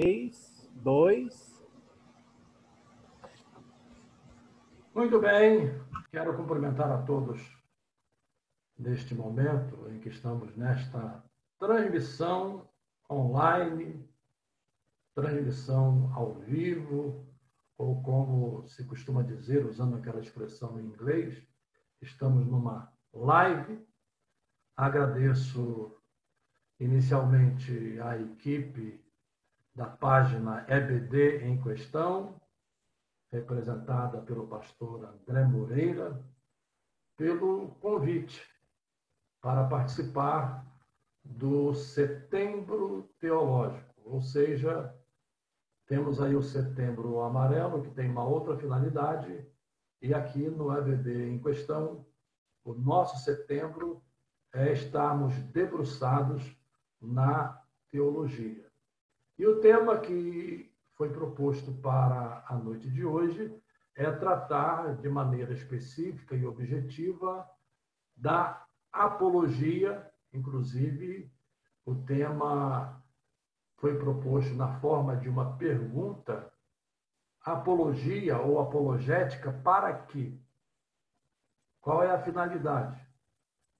3, 2. Muito bem, quero cumprimentar a todos neste momento em que estamos nesta transmissão online, transmissão ao vivo, ou como se costuma dizer, usando aquela expressão em inglês, estamos numa live. Agradeço inicialmente à equipe da página EBD em questão, representada pelo pastor André Moreira, pelo convite para participar do Setembro Teológico, ou seja, temos aí o Setembro Amarelo, que tem uma outra finalidade, e aqui no EBD em questão, o nosso setembro é estarmos debruçados na teologia. E o tema que foi proposto para a noite de hoje é tratar de maneira específica e objetiva da apologia, inclusive o tema foi proposto na forma de uma pergunta: apologia ou apologética para quê? Qual é a finalidade?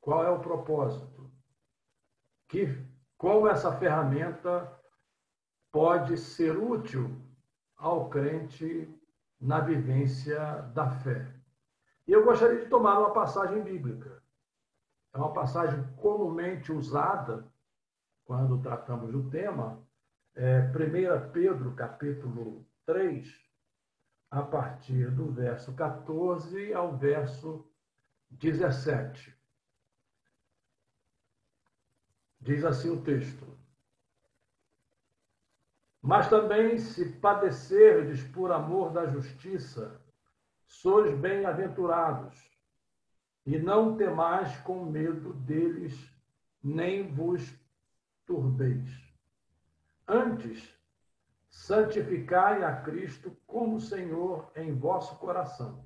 Qual é o propósito? Como essa ferramenta pode ser útil ao crente na vivência da fé? E eu gostaria de tomar uma passagem bíblica. É uma passagem comumente usada quando tratamos do tema, 1 Pedro, capítulo 3, a partir do verso 14 ao verso 17. Diz assim o texto: mas também, se padecerdes por amor da justiça, sois bem-aventurados, e não temais com medo deles, nem vos turbeis. Antes, santificai a Cristo como Senhor em vosso coração,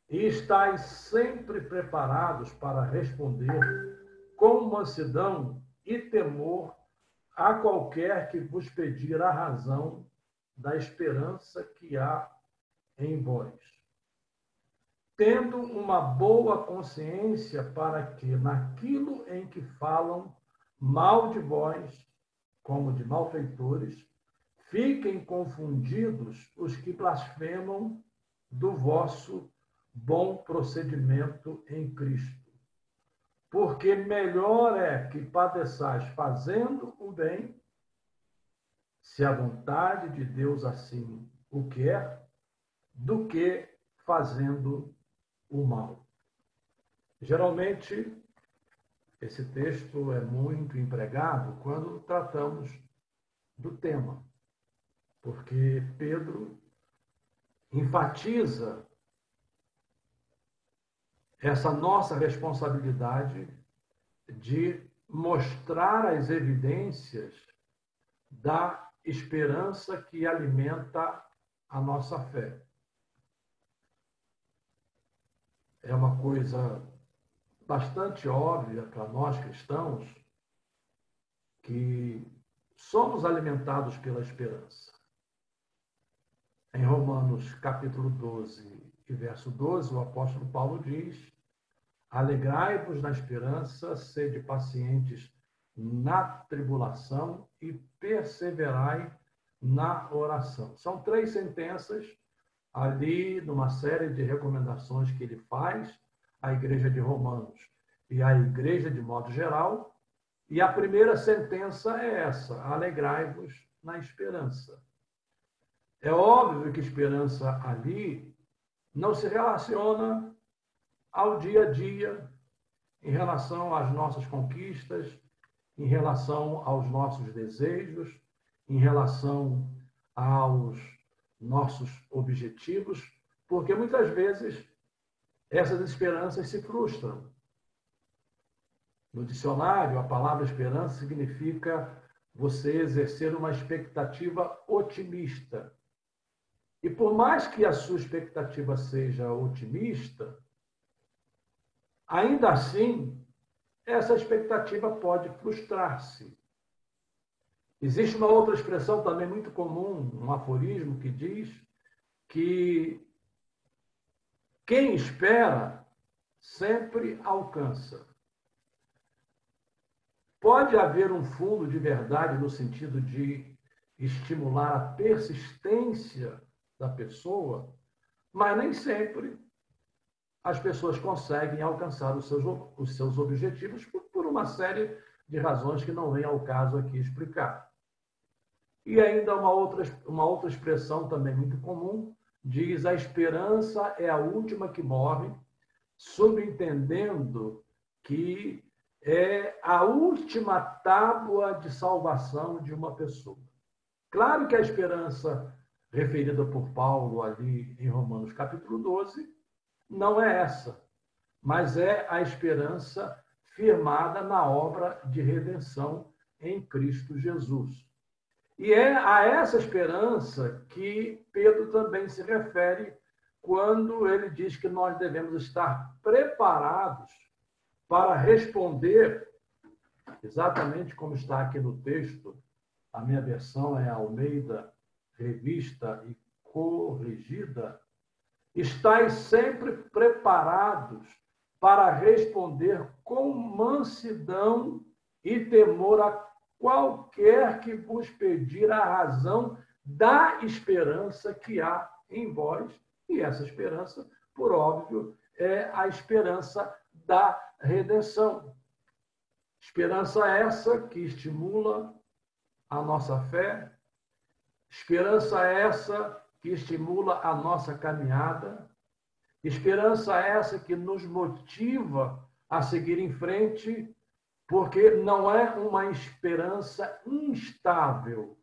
e estais sempre preparados para responder com mansidão e temor a qualquer que vos pedir a razão da esperança que há em vós, tendo uma boa consciência, para que, naquilo em que falam mal de vós, como de malfeitores, fiquem confundidos os que blasfemam do vosso bom procedimento em Cristo. Porque melhor é que padeçais fazendo o bem, se a vontade de Deus assim o quer, do que fazendo o mal. Geralmente, esse texto é muito empregado quando tratamos do tema, porque Pedro enfatiza essa nossa responsabilidade de mostrar as evidências da esperança que alimenta a nossa fé. É uma coisa bastante óbvia para nós cristãos que somos alimentados pela esperança. Em Romanos capítulo 12 e verso 12, o apóstolo Paulo diz: alegrai-vos na esperança, sede pacientes na tribulação e perseverai na oração. São 3 sentenças ali numa série de recomendações que ele faz à igreja de Romanos e à igreja de modo geral. E a primeira sentença é essa: alegrai-vos na esperança. É óbvio que esperança ali não se relaciona ao dia a dia, em relação às nossas conquistas, em relação aos nossos desejos, em relação aos nossos objetivos, porque muitas vezes essas esperanças se frustram. No dicionário, a palavra esperança significa você exercer uma expectativa otimista. E por mais que a sua expectativa seja otimista, ainda assim, essa expectativa pode frustrar-se. Existe uma outra expressão também muito comum, um aforismo que diz que quem espera sempre alcança. Pode haver um fundo de verdade no sentido de estimular a persistência da pessoa, mas nem sempre as pessoas conseguem alcançar os seus objetivos por uma série de razões que não vem ao caso aqui explicar. E ainda uma outra expressão também muito comum diz: a esperança é a última que morre, subentendendo que é a última tábua de salvação de uma pessoa. Claro que a esperança referida por Paulo ali em Romanos capítulo 12 não é essa, mas é a esperança firmada na obra de redenção em Cristo Jesus. E é a essa esperança que Pedro também se refere quando ele diz que nós devemos estar preparados para responder, exatamente como está aqui no texto. A minha versão é Almeida, revista e corrigida. Estais sempre preparados para responder com mansidão e temor a qualquer que vos pedir a razão da esperança que há em vós. E essa esperança, por óbvio, é a esperança da redenção. Esperança essa que estimula a nossa fé, esperança essa que estimula a nossa caminhada, esperança essa que nos motiva a seguir em frente, porque não é uma esperança instável,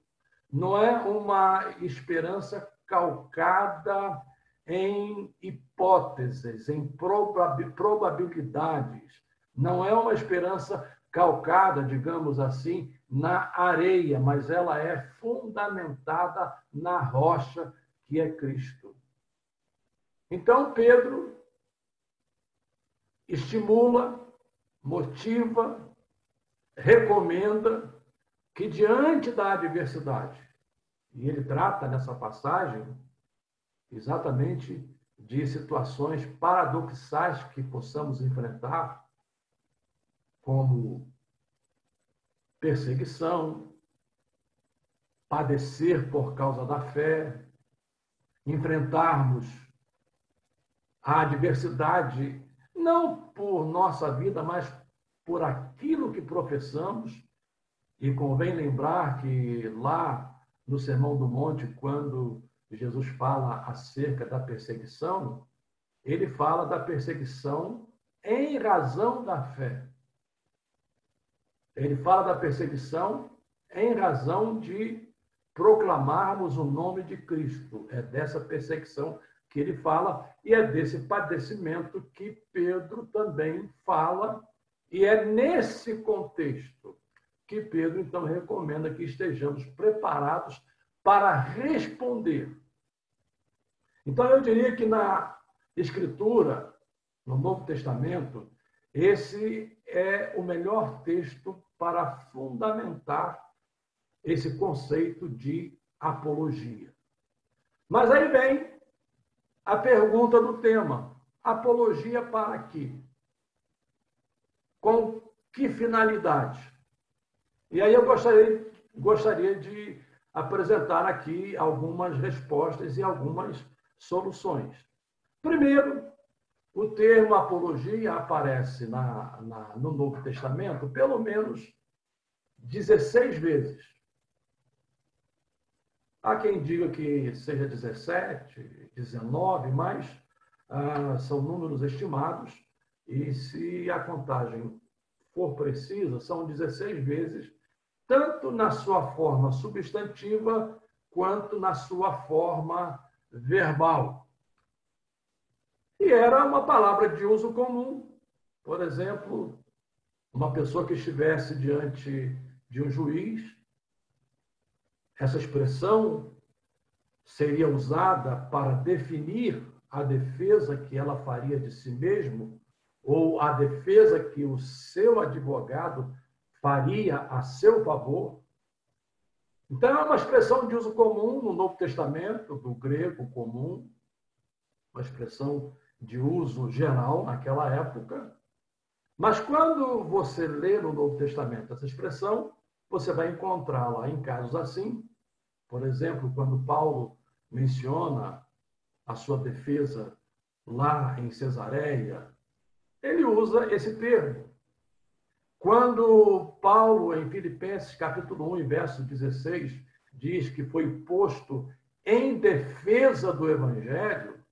não é uma esperança calcada em hipóteses, em probabilidades, não é uma esperança calcada, digamos assim, na areia, mas ela é fundamentada na rocha que é Cristo. Então, Pedro estimula, motiva, recomenda que diante da adversidade, e ele trata nessa passagem exatamente de situações paradoxais que possamos enfrentar, como perseguição, padecer por causa da fé, enfrentarmos a adversidade, não por nossa vida, mas por aquilo que professamos. E convém lembrar que lá no Sermão do Monte, quando Jesus fala acerca da perseguição, ele fala da perseguição em razão da fé. Ele fala da perseguição em razão de proclamarmos o nome de Cristo. É dessa perseguição que ele fala e é desse padecimento que Pedro também fala. E é nesse contexto que Pedro, então, recomenda que estejamos preparados para responder. Então, eu diria que na Escritura, no Novo Testamento, esse é o melhor texto para fundamentar esse conceito de apologia. Mas aí vem a pergunta do tema: apologia para quê? Com que finalidade? E aí eu gostaria de apresentar aqui algumas respostas e algumas soluções. Primeiro, o termo apologia aparece no Novo Testamento pelo menos 16 vezes. Há quem diga que seja 17, 19, mas são números estimados, e se a contagem for precisa, são 16 vezes, tanto na sua forma substantiva quanto na sua forma verbal. E era uma palavra de uso comum. Por exemplo, uma pessoa que estivesse diante de um juiz, essa expressão seria usada para definir a defesa que ela faria de si mesmo ou a defesa que o seu advogado faria a seu favor. Então, é uma expressão de uso comum no Novo Testamento, do grego comum, uma expressão de uso geral naquela época. Mas quando você lê no Novo Testamento essa expressão, você vai encontrá-la em casos assim. Por exemplo, quando Paulo menciona a sua defesa lá em Cesareia, ele usa esse termo. Quando Paulo, em Filipenses, capítulo 1, verso 16, diz que foi posto em defesa do Evangelho,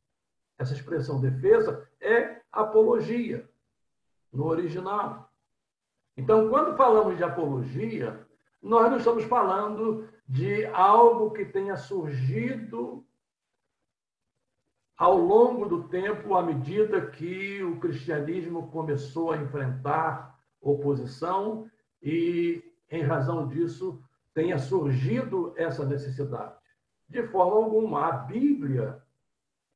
essa expressão defesa é apologia, no original. Então, quando falamos de apologia, nós não estamos falando de algo que tenha surgido ao longo do tempo, à medida que o cristianismo começou a enfrentar oposição e, em razão disso, tenha surgido essa necessidade. De forma alguma, a Bíblia,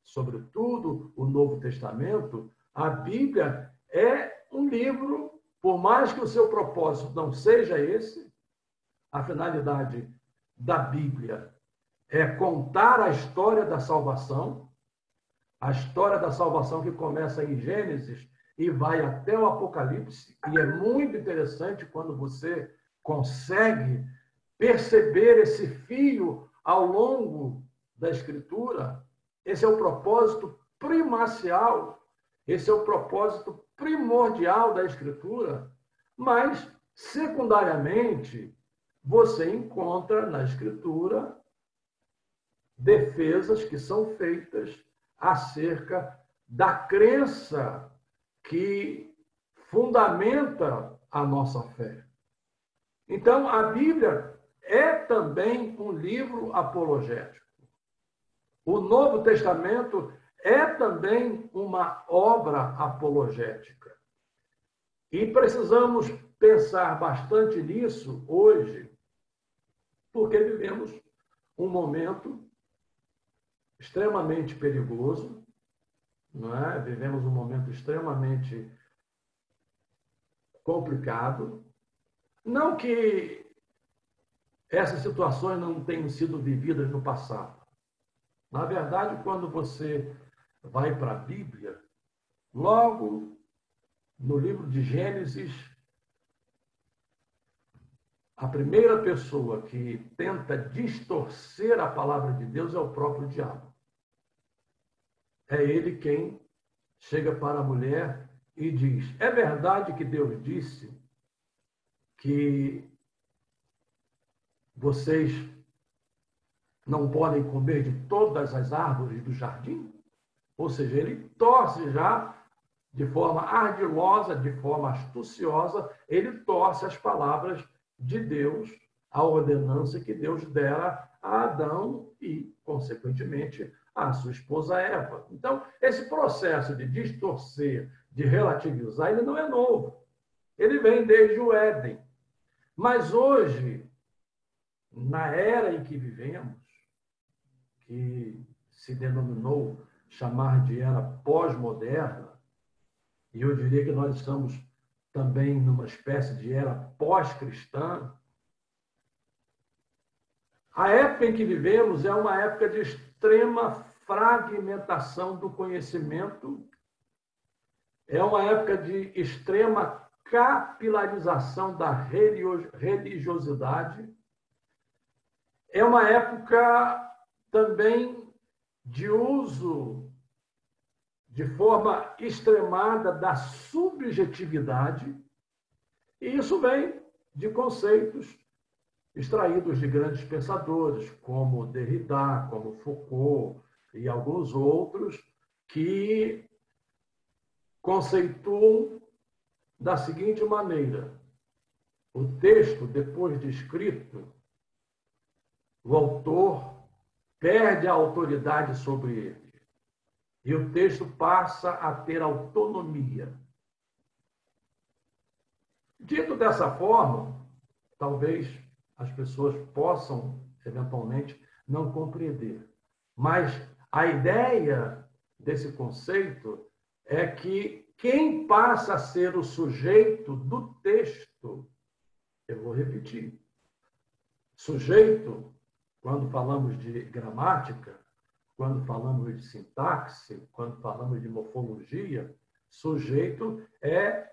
sobretudo o Novo Testamento, a Bíblia é um livro, por mais que o seu propósito não seja esse, a finalidade da Bíblia é contar a história da salvação, que começa em Gênesis e vai até o Apocalipse, e é muito interessante quando você consegue perceber esse fio ao longo da Escritura. Esse é o propósito primacial, esse é o propósito primordial da Escritura, mas, secundariamente, você encontra na Escritura defesas que são feitas acerca da crença que fundamenta a nossa fé. Então, a Bíblia é também um livro apologético. O Novo Testamento é também uma obra apologética. E precisamos pensar bastante nisso hoje, porque vivemos um momento extremamente perigoso, não é? Vivemos um momento extremamente complicado. Não que essas situações não tenham sido vividas no passado. Na verdade, quando você vai para a Bíblia, logo no livro de Gênesis, a primeira pessoa que tenta distorcer a palavra de Deus é o próprio diabo. É ele quem chega para a mulher e diz: é verdade que Deus disse que vocês não podem comer de todas as árvores do jardim? Ou seja, ele torce já de forma ardilosa, de forma astuciosa, ele torce as palavras de Deus, a ordenança que Deus dera a Adão e, consequentemente, a sua esposa Eva. Então, esse processo de distorcer, de relativizar, ele não é novo. Ele vem desde o Éden. Mas hoje, na era em que vivemos, que se denominou chamar de era pós-moderna, e eu diria que nós estamos também numa espécie de era pós-cristã, a época em que vivemos é uma época de extrema fragmentação do conhecimento, é uma época de extrema capilarização da religiosidade, é uma época também de uso de forma extremada da subjetividade, e isso vem de conceitos extraídos de grandes pensadores, como Derrida, como Foucault e alguns outros, que conceituam da seguinte maneira: o texto, depois de escrito, o autor perde a autoridade sobre ele. E o texto passa a ter autonomia. Dito dessa forma, talvez as pessoas possam, eventualmente, não compreender. Mas a ideia desse conceito é que quem passa a ser o sujeito do texto, eu vou repetir, Sujeito, quando falamos de gramática, quando falamos de sintaxe, quando falamos de morfologia, sujeito é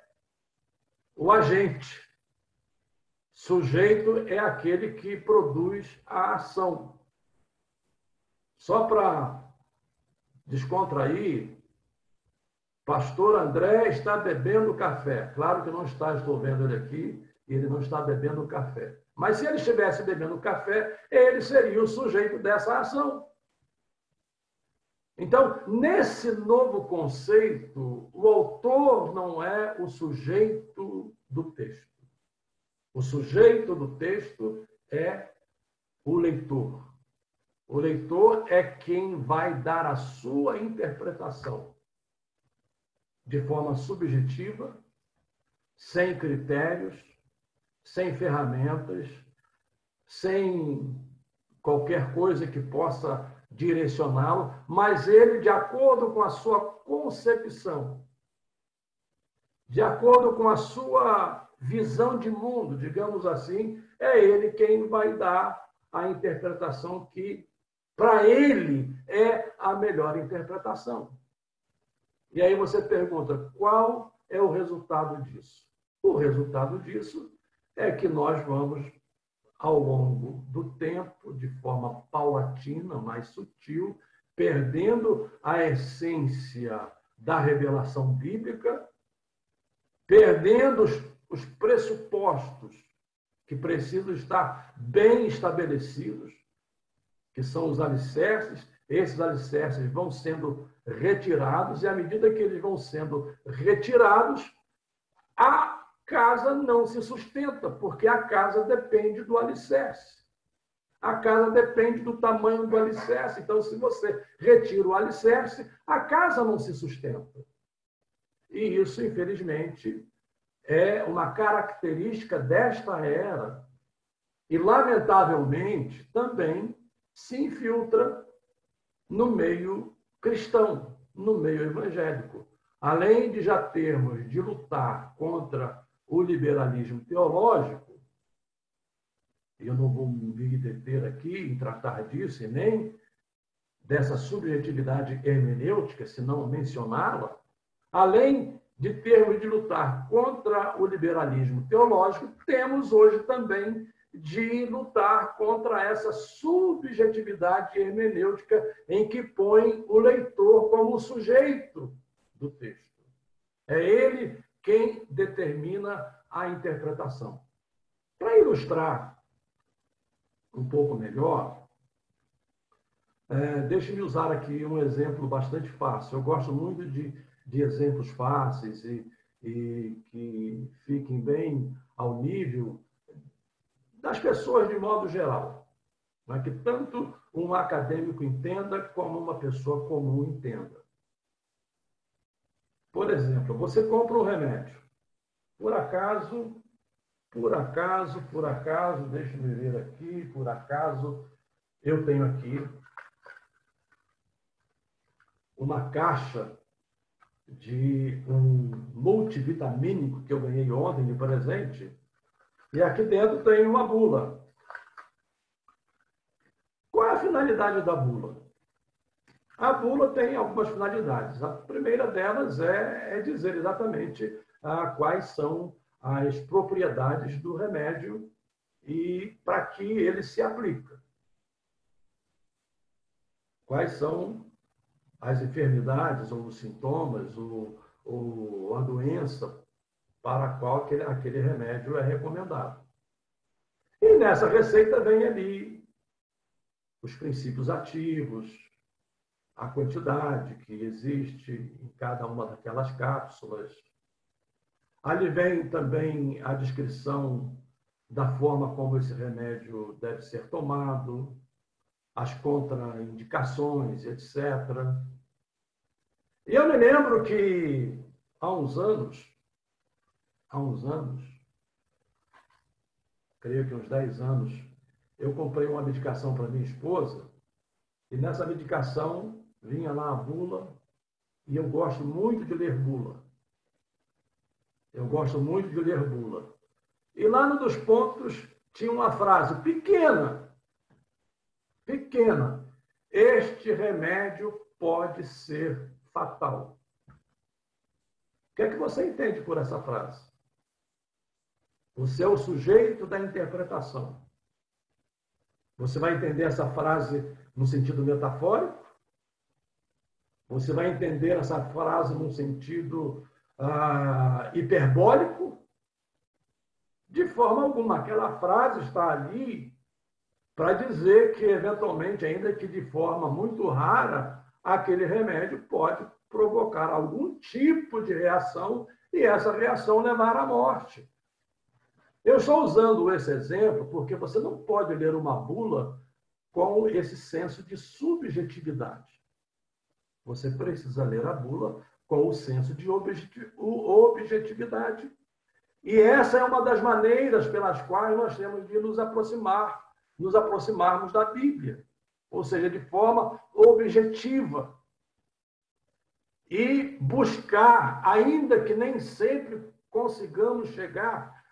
o agente. Sujeito é aquele que produz a ação. Só para descontrair, pastor André está bebendo café. Claro que não está, estou vendo ele aqui, e ele não está bebendo café. Mas se ele estivesse bebendo café, ele seria o sujeito dessa ação. Então, nesse novo conceito, o autor não é o sujeito do texto. O sujeito do texto é o leitor. O leitor é quem vai dar a sua interpretação de forma subjetiva, sem critérios, sem ferramentas, sem qualquer coisa que possa direcioná-lo, mas ele, de acordo com a sua concepção, de acordo com a sua visão de mundo, digamos assim, é ele quem vai dar a interpretação que, para ele, é a melhor interpretação. E aí você pergunta, qual é o resultado disso? O resultado disso é que nós vamos, ao longo do tempo, de forma paulatina, mais sutil, perdendo a essência da revelação bíblica, perdendo os pressupostos que precisam estar bem estabelecidos, que são os alicerces. Esses alicerces vão sendo retirados, e à medida que eles vão sendo retirados, a casa não se sustenta, porque a casa depende do alicerce. A casa depende do tamanho do alicerce. Então, se você retira o alicerce, a casa não se sustenta. E isso, infelizmente, é uma característica desta era e, lamentavelmente, também se infiltra no meio cristão, no meio evangélico. Além de já termos de lutar contra o liberalismo teológico, eu não vou me deter aqui em tratar disso e nem dessa subjetividade hermenêutica, se não mencioná-la, além de termos de lutar contra o liberalismo teológico, temos hoje também de lutar contra essa subjetividade hermenêutica em que põe o leitor como o sujeito do texto. É ele quem determina a interpretação. Para ilustrar um pouco melhor, deixe-me usar aqui um exemplo bastante fácil. Eu gosto muito de exemplos fáceis e que fiquem bem ao nível das pessoas de modo geral, mas que tanto um acadêmico entenda como uma pessoa comum entenda. Por exemplo, você compra um remédio. Por acaso, deixe-me ver aqui, por acaso, eu tenho aqui uma caixa de um multivitamínico que eu ganhei ontem de presente, e aqui dentro tem uma bula. Qual é a finalidade da bula? A bula tem algumas finalidades. A primeira delas é dizer exatamente quais são as propriedades do remédio e para que ele se aplica. Quais são as enfermidades ou os sintomas ou a doença para a qual aquele remédio é recomendado. E nessa receita vem ali os princípios ativos, a quantidade que existe em cada uma daquelas cápsulas. Ali vem também a descrição da forma como esse remédio deve ser tomado, as contraindicações, etc. E eu me lembro que há uns anos, creio que uns 10 anos, eu comprei uma medicação para minha esposa, e nessa medicação vinha lá a bula, e eu gosto muito de ler bula. E lá num dos pontos tinha uma frase pequena. Este remédio pode ser fatal. O que é que você entende por essa frase? Você é o sujeito da interpretação. Você vai entender essa frase no sentido metafórico? Você vai entender essa frase num sentido hiperbólico? De forma alguma. Aquela frase está ali para dizer que, eventualmente, ainda que de forma muito rara, aquele remédio pode provocar algum tipo de reação e essa reação levar à morte. Eu estou usando esse exemplo porque você não pode ler uma bula com esse senso de subjetividade. Você precisa ler a bula com o senso de objetividade. E essa é uma das maneiras pelas quais nós temos de nos aproximarmos da Bíblia. Ou seja, de forma objetiva. E buscar, ainda que nem sempre consigamos chegar,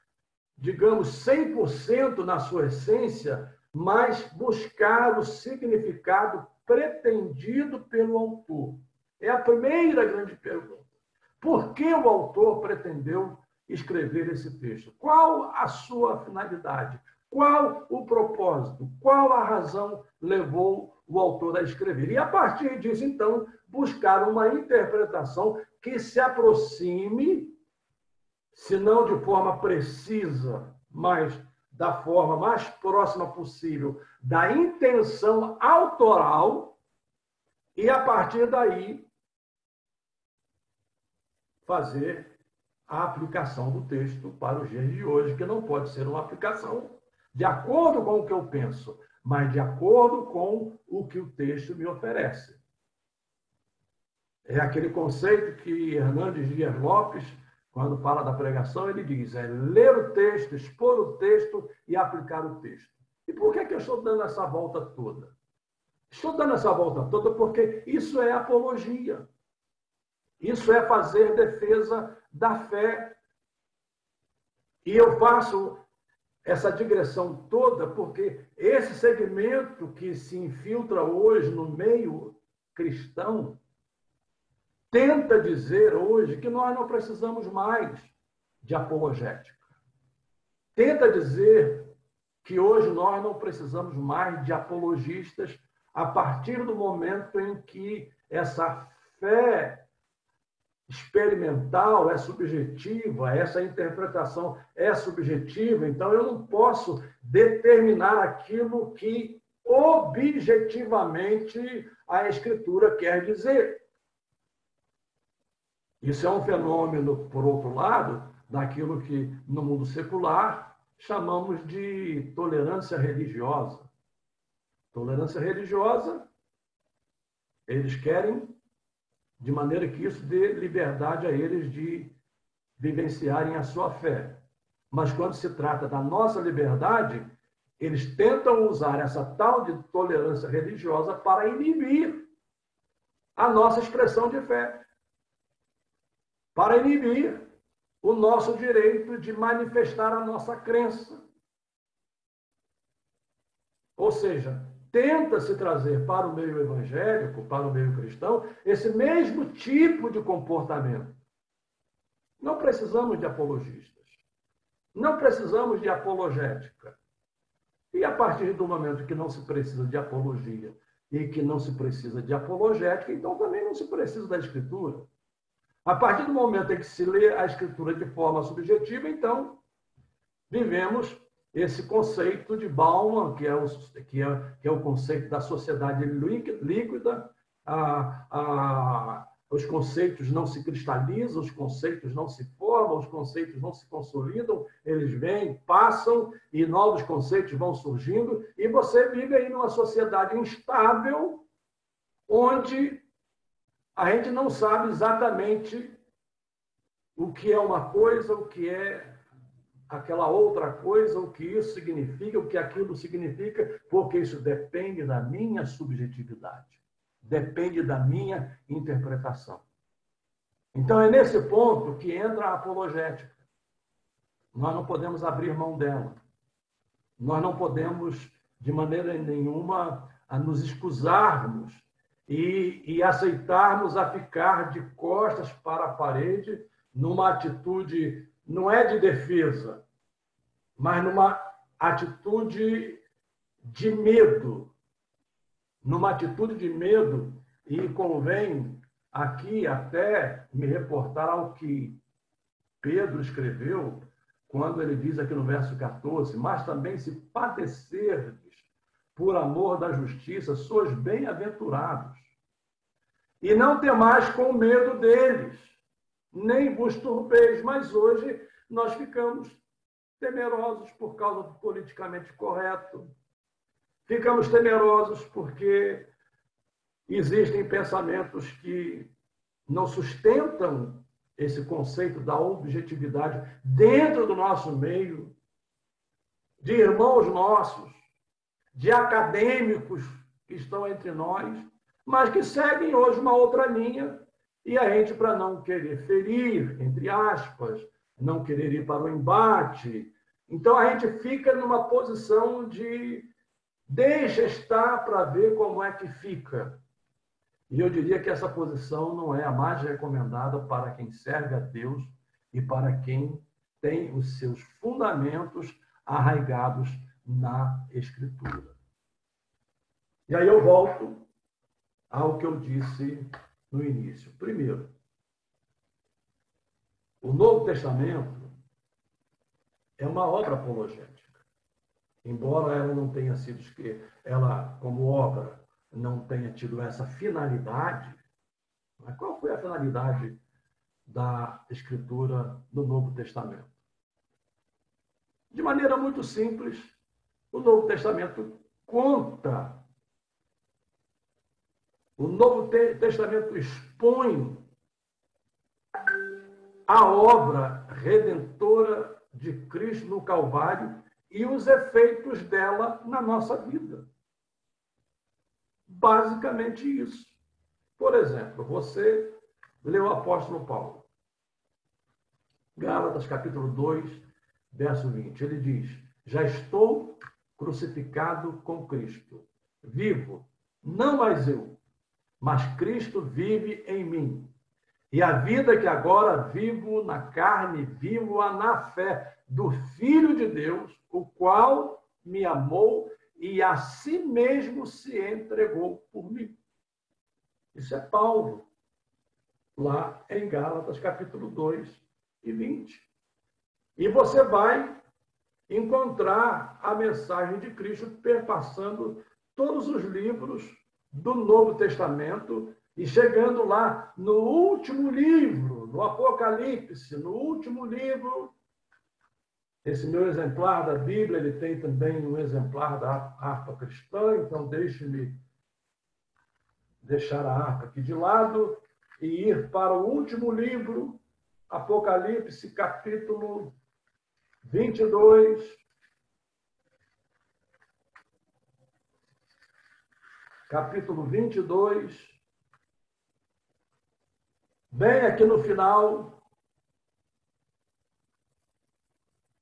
digamos, 100% na sua essência, mas buscar o significado pretendido pelo autor. É a primeira grande pergunta. Por que o autor pretendeu escrever esse texto? Qual a sua finalidade? Qual o propósito? Qual a razão levou o autor a escrever? E, a partir disso, então, buscar uma interpretação que se aproxime, se não de forma precisa, mas da forma mais próxima possível da intenção autoral, e, a partir daí, fazer a aplicação do texto para os dias de hoje, que não pode ser uma aplicação de acordo com o que eu penso, mas de acordo com o que o texto me oferece. É aquele conceito que Hernandes Dias Lopes, quando fala da pregação, ele diz, ler o texto, expor o texto e aplicar o texto. E por que eu estou dando essa volta toda? Estou dando essa volta toda porque isso é apologia. Isso é fazer defesa da fé. E eu faço essa digressão toda porque esse segmento que se infiltra hoje no meio cristão tenta dizer hoje que nós não precisamos mais de apologética. Tenta dizer que hoje nós não precisamos mais de apologistas a partir do momento em que essa fé experimental é subjetiva, essa interpretação é subjetiva, então eu não posso determinar aquilo que objetivamente a Escritura quer dizer. Isso é um fenômeno, por outro lado, daquilo que no mundo secular chamamos de tolerância religiosa. Tolerância religiosa, eles querem de maneira que isso dê liberdade a eles de vivenciarem a sua fé. Mas quando se trata da nossa liberdade, eles tentam usar essa tal de tolerância religiosa para inibir a nossa expressão de fé, para inibir o nosso direito de manifestar a nossa crença. Ou seja, tenta-se trazer para o meio evangélico, para o meio cristão, esse mesmo tipo de comportamento. Não precisamos de apologistas. Não precisamos de apologética. E a partir do momento que não se precisa de apologia e que não se precisa de apologética, então também não se precisa da Escritura. A partir do momento em que se lê a Escritura de forma subjetiva, então vivemos esse conceito de Bauman, que é o conceito da sociedade líquida, os conceitos não se cristalizam, os conceitos não se formam, os conceitos não se consolidam, eles vêm, passam e novos conceitos vão surgindo, e você vive aí numa sociedade instável, onde a gente não sabe exatamente o que é uma coisa, o que é aquela outra coisa, o que isso significa, o que aquilo significa, porque isso depende da minha subjetividade, depende da minha interpretação. Então, é nesse ponto que entra a apologética. Nós não podemos abrir mão dela. Nós não podemos, de maneira nenhuma, a nos excusarmos e aceitarmos a ficar de costas para a parede numa atitude, não é de defesa, mas numa atitude de medo. Numa atitude de medo, e convém aqui até me reportar ao que Pedro escreveu, quando ele diz aqui no verso 14, mas também se padecerdes por amor da justiça, sois bem-aventurados. E não temais com medo deles, nem vos turbeis. Mas hoje nós ficamos temerosos por causa do politicamente correto. Ficamos temerosos porque existem pensamentos que não sustentam esse conceito da objetividade dentro do nosso meio, de irmãos nossos, de acadêmicos que estão entre nós, mas que seguem hoje uma outra linha, e a gente, para não querer ferir, entre aspas, não querer ir para o embate, então a gente fica numa posição de deixa estar para ver como é que fica. E eu diria que essa posição não é a mais recomendada para quem serve a Deus e para quem tem os seus fundamentos arraigados na Escritura. E aí eu volto ao que eu disse no início. Primeiro, o Novo Testamento é uma obra apologética. Embora ela não tenha sido escrita, ela, como obra, não tenha tido essa finalidade, mas qual foi a finalidade da Escritura do Novo Testamento? De maneira muito simples, o Novo Testamento conta, o Novo Testamento expõe a obra redentora de Cristo no Calvário e os efeitos dela na nossa vida. Basicamente isso. Por exemplo, você leu o apóstolo Paulo. Gálatas, capítulo 2, verso 20. Ele diz, já estou crucificado com Cristo. Vivo, não mais eu, mas Cristo vive em mim. E a vida que agora vivo na carne, vivo-a na fé do Filho de Deus, o qual me amou e a si mesmo se entregou por mim. Isso é Paulo, lá em Gálatas, capítulo 2 e 20. E você vai encontrar a mensagem de Cristo perpassando todos os livros do Novo Testamento e chegando lá no último livro, no Apocalipse, no último livro. Esse meu exemplar da Bíblia, ele tem também um exemplar da harpa cristã, então deixe-me deixar a harpa aqui de lado e ir para o último livro, Apocalipse, capítulo 22. Capítulo 22. Bem aqui no final,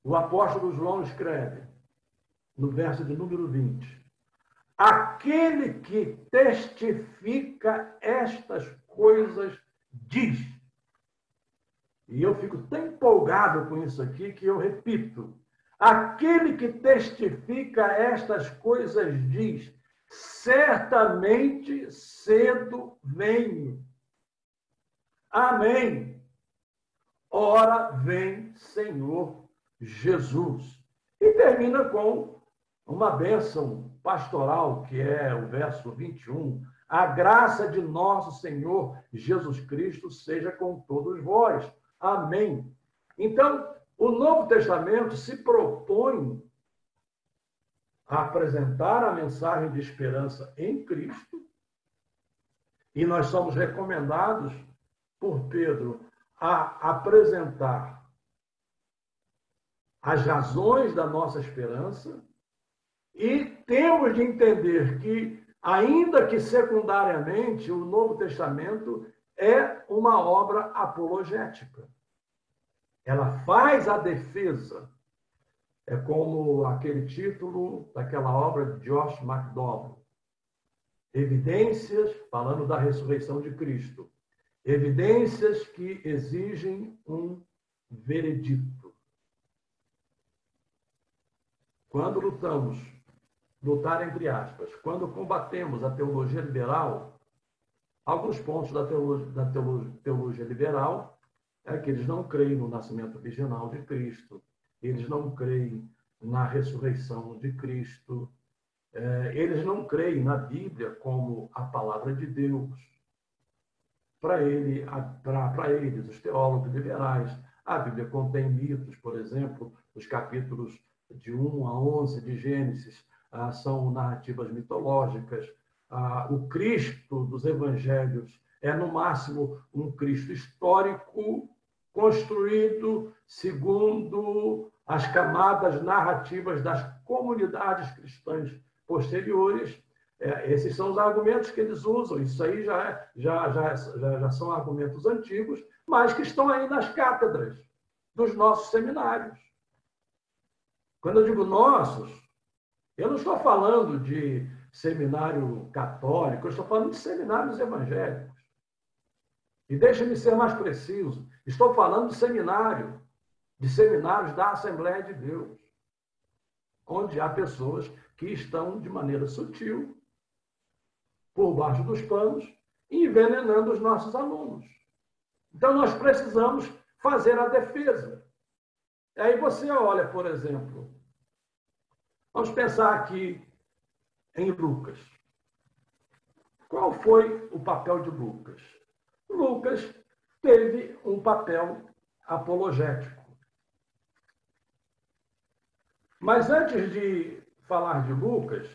o apóstolo João escreve, no verso de número 20, aquele que testifica estas coisas diz. E eu fico tão empolgado com isso aqui que eu repito. Aquele que testifica estas coisas diz, certamente cedo venho. Amém. Ora vem, Senhor Jesus. E termina com uma bênção pastoral, que é o verso 21. A graça de nosso Senhor Jesus Cristo seja com todos vós. Amém. Então, o Novo Testamento se propõe a apresentar a mensagem de esperança em Cristo, e nós somos recomendados por Pedro a apresentar as razões da nossa esperança, e temos de entender que, ainda que secundariamente, o Novo Testamento é uma obra apologética. Ela faz a defesa, É como aquele título daquela obra de Josh McDowell, Evidências, falando da ressurreição de Cristo, evidências que exigem um veredicto. Quando lutar entre aspas, quando combatemos a teologia liberal, alguns pontos da teologia liberal é que eles não creem no nascimento virginal de Cristo, eles não creem na ressurreição de Cristo, eles não creem na Bíblia como a palavra de Deus. Para eles, os teólogos liberais, a Bíblia contém mitos, por exemplo, os capítulos de 1 a 11 de Gênesis são narrativas mitológicas. O Cristo dos evangelhos é, no máximo, um Cristo histórico construído segundo as camadas narrativas das comunidades cristãs posteriores. Esses são os argumentos que eles usam. Isso aí já são argumentos antigos, mas que estão aí nas cátedras dos nossos seminários. Quando eu digo nossos, eu não estou falando de seminário católico, eu estou falando de seminários evangélicos. E deixe-me ser mais preciso, estou falando de seminários da Assembleia de Deus, onde há pessoas que estão de maneira sutil, por baixo dos panos, envenenando os nossos alunos. Então, nós precisamos fazer a defesa. Aí você olha, por exemplo, vamos pensar aqui em Lucas. Qual foi o papel de Lucas? Lucas teve um papel apologético. Mas antes de falar de Lucas,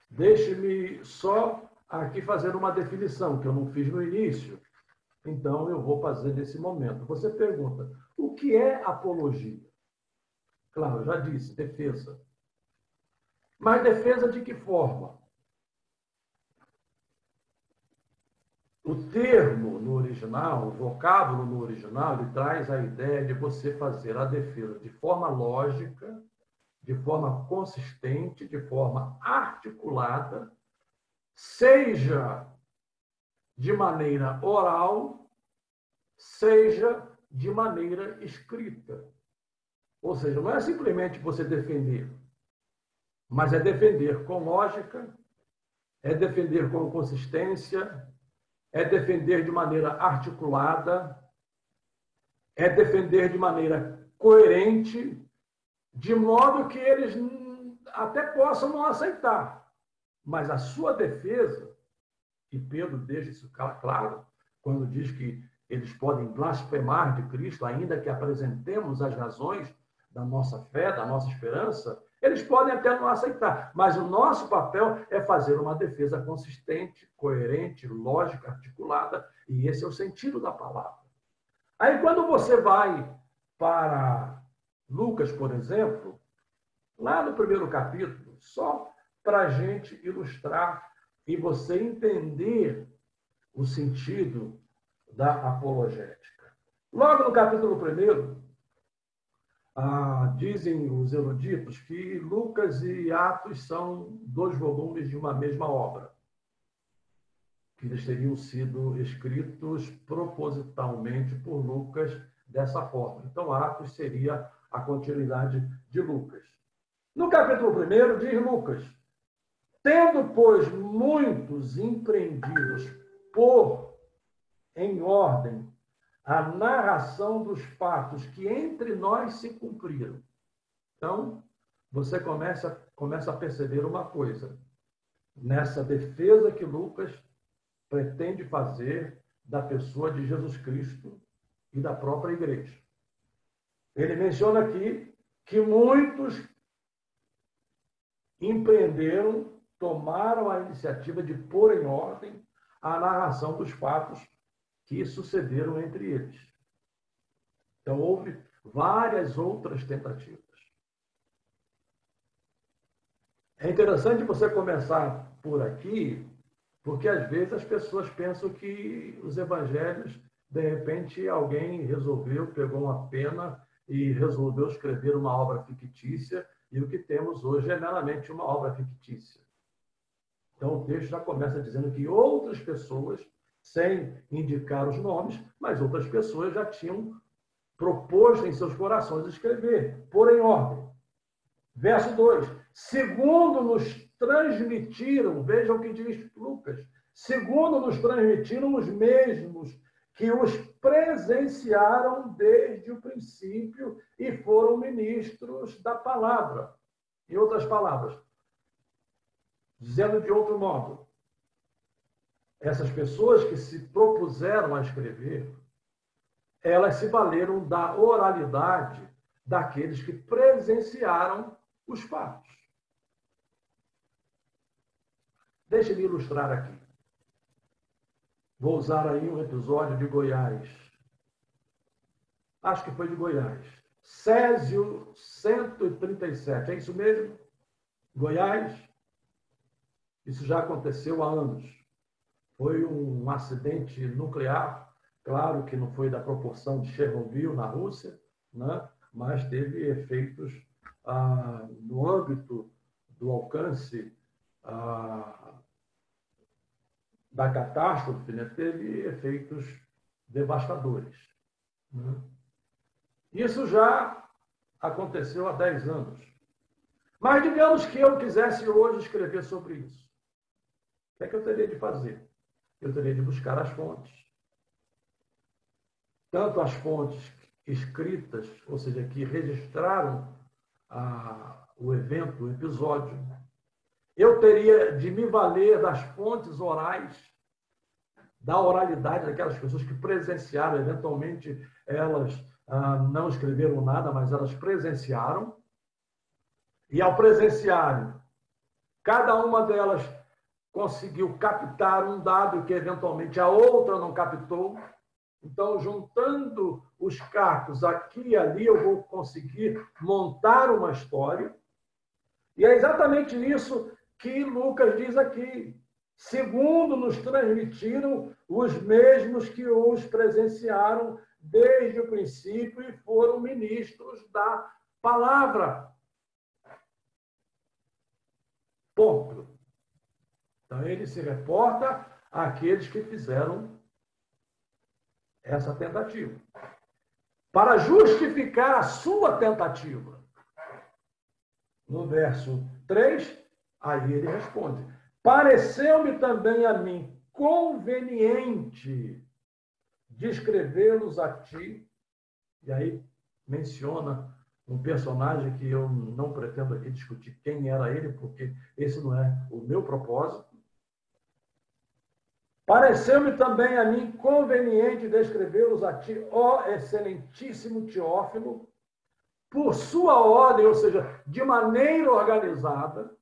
deixe-me só aqui fazer uma definição que eu não fiz no início. Então, eu vou fazer nesse momento. Você pergunta, o que é apologia? Claro, eu já disse, defesa. Mas defesa de que forma? O termo no original, o vocábulo no original, ele traz a ideia de você fazer a defesa de forma lógica, de forma consistente, de forma articulada, seja de maneira oral, seja de maneira escrita. Ou seja, não é simplesmente você defender, mas é defender com lógica, é defender com consistência, é defender de maneira articulada, é defender de maneira coerente, de modo que eles até possam não aceitar. Mas a sua defesa, e Pedro deixa isso claro, quando diz que eles podem blasfemar de Cristo, ainda que apresentemos as razões da nossa fé, da nossa esperança, eles podem até não aceitar. Mas o nosso papel é fazer uma defesa consistente, coerente, lógica, articulada, e esse é o sentido da palavra. Aí, quando você vai para Lucas, por exemplo, lá no primeiro capítulo, só para a gente ilustrar e você entender o sentido da apologética. Logo no capítulo 1, dizem os eruditos que Lucas e Atos são 2 volumes de uma mesma obra, que eles teriam sido escritos propositalmente por Lucas dessa forma. Então, Atos seria a continuidade de Lucas. No capítulo 1, diz Lucas, tendo, pois, muitos empreendidos por em ordem a narração dos fatos que entre nós se cumpriram. Então, você começa a perceber uma coisa. Nessa defesa que Lucas pretende fazer da pessoa de Jesus Cristo e da própria igreja. Ele menciona aqui que muitos empreenderam, tomaram a iniciativa de pôr em ordem a narração dos fatos que sucederam entre eles. Então, houve várias outras tentativas. É interessante você começar por aqui, porque às vezes as pessoas pensam que os evangelhos, de repente, alguém resolveu, pegou uma pena e resolveu escrever uma obra fictícia, e o que temos hoje é meramente uma obra fictícia. Então, o texto já começa dizendo que outras pessoas, sem indicar os nomes, mas outras pessoas já tinham proposto em seus corações escrever, pôr em ordem. Verso 2. Segundo nos transmitiram, vejam o que diz Lucas, segundo nos transmitiram os mesmos que os presenciaram desde o princípio e foram ministros da palavra. Em outras palavras, dizendo de outro modo, essas pessoas que se propuseram a escrever, elas se valeram da oralidade daqueles que presenciaram os fatos. Deixe-me ilustrar aqui. Vou usar aí um episódio de Goiás. Acho que foi de Goiás. Césio 137, é isso mesmo? Goiás? Isso já aconteceu há anos. Foi um acidente nuclear, claro que não foi da proporção de Chernobyl na Rússia, né? Mas teve efeitos no âmbito do alcance da catástrofe, né? Teve efeitos devastadores. Né? Isso já aconteceu há 10 anos. Mas digamos que eu quisesse hoje escrever sobre isso. O que é que eu teria de fazer? Eu teria de buscar as fontes. Tanto as fontes escritas, ou seja, que registraram o evento, o episódio. Eu teria de me valer das fontes orais, da oralidade daquelas pessoas que presenciaram, eventualmente elas não escreveram nada, mas elas presenciaram. E ao presenciarem, cada uma delas conseguiu captar um dado que eventualmente a outra não captou. Então, juntando os cacos aqui e ali, eu vou conseguir montar uma história. E é exatamente isso que Lucas diz aqui. Segundo nos transmitiram os mesmos que os presenciaram desde o princípio e foram ministros da palavra. Ponto. Então, ele se reporta àqueles que fizeram essa tentativa. Para justificar a sua tentativa. No verso 3, aí ele responde: pareceu-me também a mim conveniente descrevê-los a ti. E aí menciona um personagem que eu não pretendo aqui discutir quem era ele, porque esse não é o meu propósito. Pareceu-me também a mim conveniente descrevê-los a ti, ó excelentíssimo Teófilo, por sua ordem, ou seja, de maneira organizada,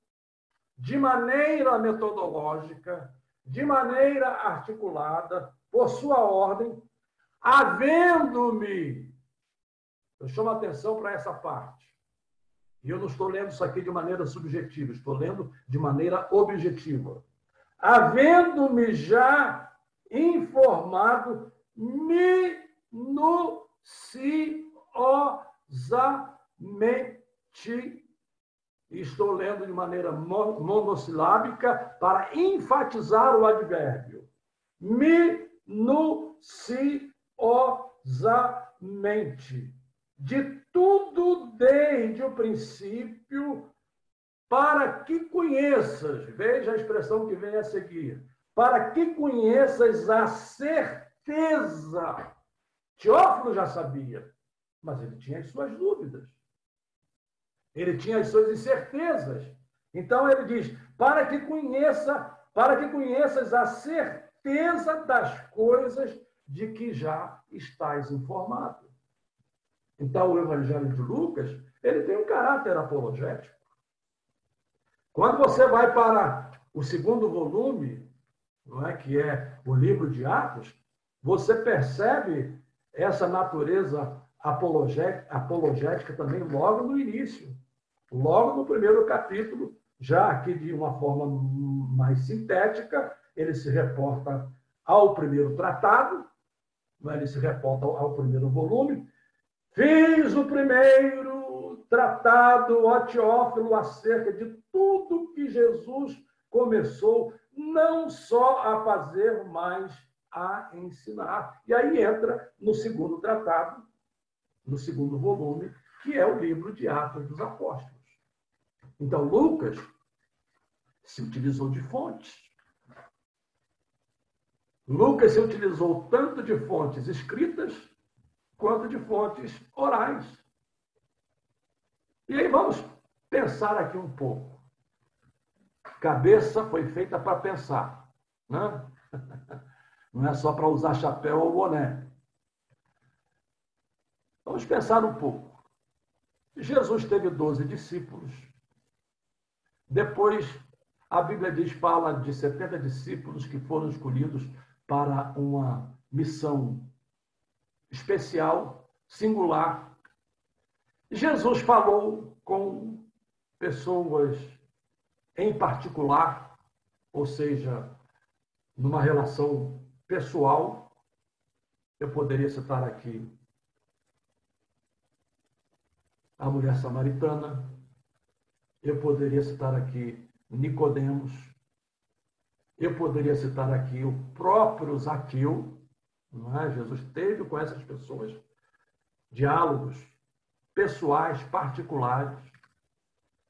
de maneira metodológica, de maneira articulada, por sua ordem, havendo-me. Eu chamo a atenção para essa parte. E eu não estou lendo isso aqui de maneira subjetiva, estou lendo de maneira objetiva. Havendo-me já informado minuciosamente, estou lendo de maneira monossilábica para enfatizar o advérbio. Minuciosamente. De tudo desde o princípio, para que conheças, veja a expressão que vem a seguir, para que conheças a certeza. Teófilo já sabia, mas ele tinha as suas dúvidas. Ele tinha as suas incertezas. Então ele diz, para que conheças a certeza das coisas de que já estás informado. Então o Evangelho de Lucas, ele tem um caráter apologético. Quando você vai para o segundo volume, não é, que é o livro de Atos, você percebe essa natureza apologética também logo no início. Logo no primeiro capítulo, já aqui de uma forma mais sintética, ele se reporta ao primeiro tratado, ele se reporta ao primeiro volume, Fiz o primeiro tratado, ó Teófilo, acerca de tudo que Jesus começou não só a fazer, mas a ensinar. E aí entra no segundo tratado, no segundo volume, que é o livro de Atos dos Apóstolos. Então, Lucas se utilizou de fontes. Lucas se utilizou tanto de fontes escritas quanto de fontes orais. E aí vamos pensar aqui um pouco. Cabeça foi feita para pensar, né? Não é só para usar chapéu ou boné. Vamos pensar um pouco. Jesus teve 12 discípulos. Depois, a Bíblia fala de 70 discípulos que foram escolhidos para uma missão especial, singular. Jesus falou com pessoas em particular, ou seja, numa relação pessoal. Eu poderia citar aqui a mulher samaritana, eu poderia citar aqui Nicodemos, eu poderia citar aqui o próprio Zaqueu, não é? Jesus teve com essas pessoas diálogos pessoais, particulares.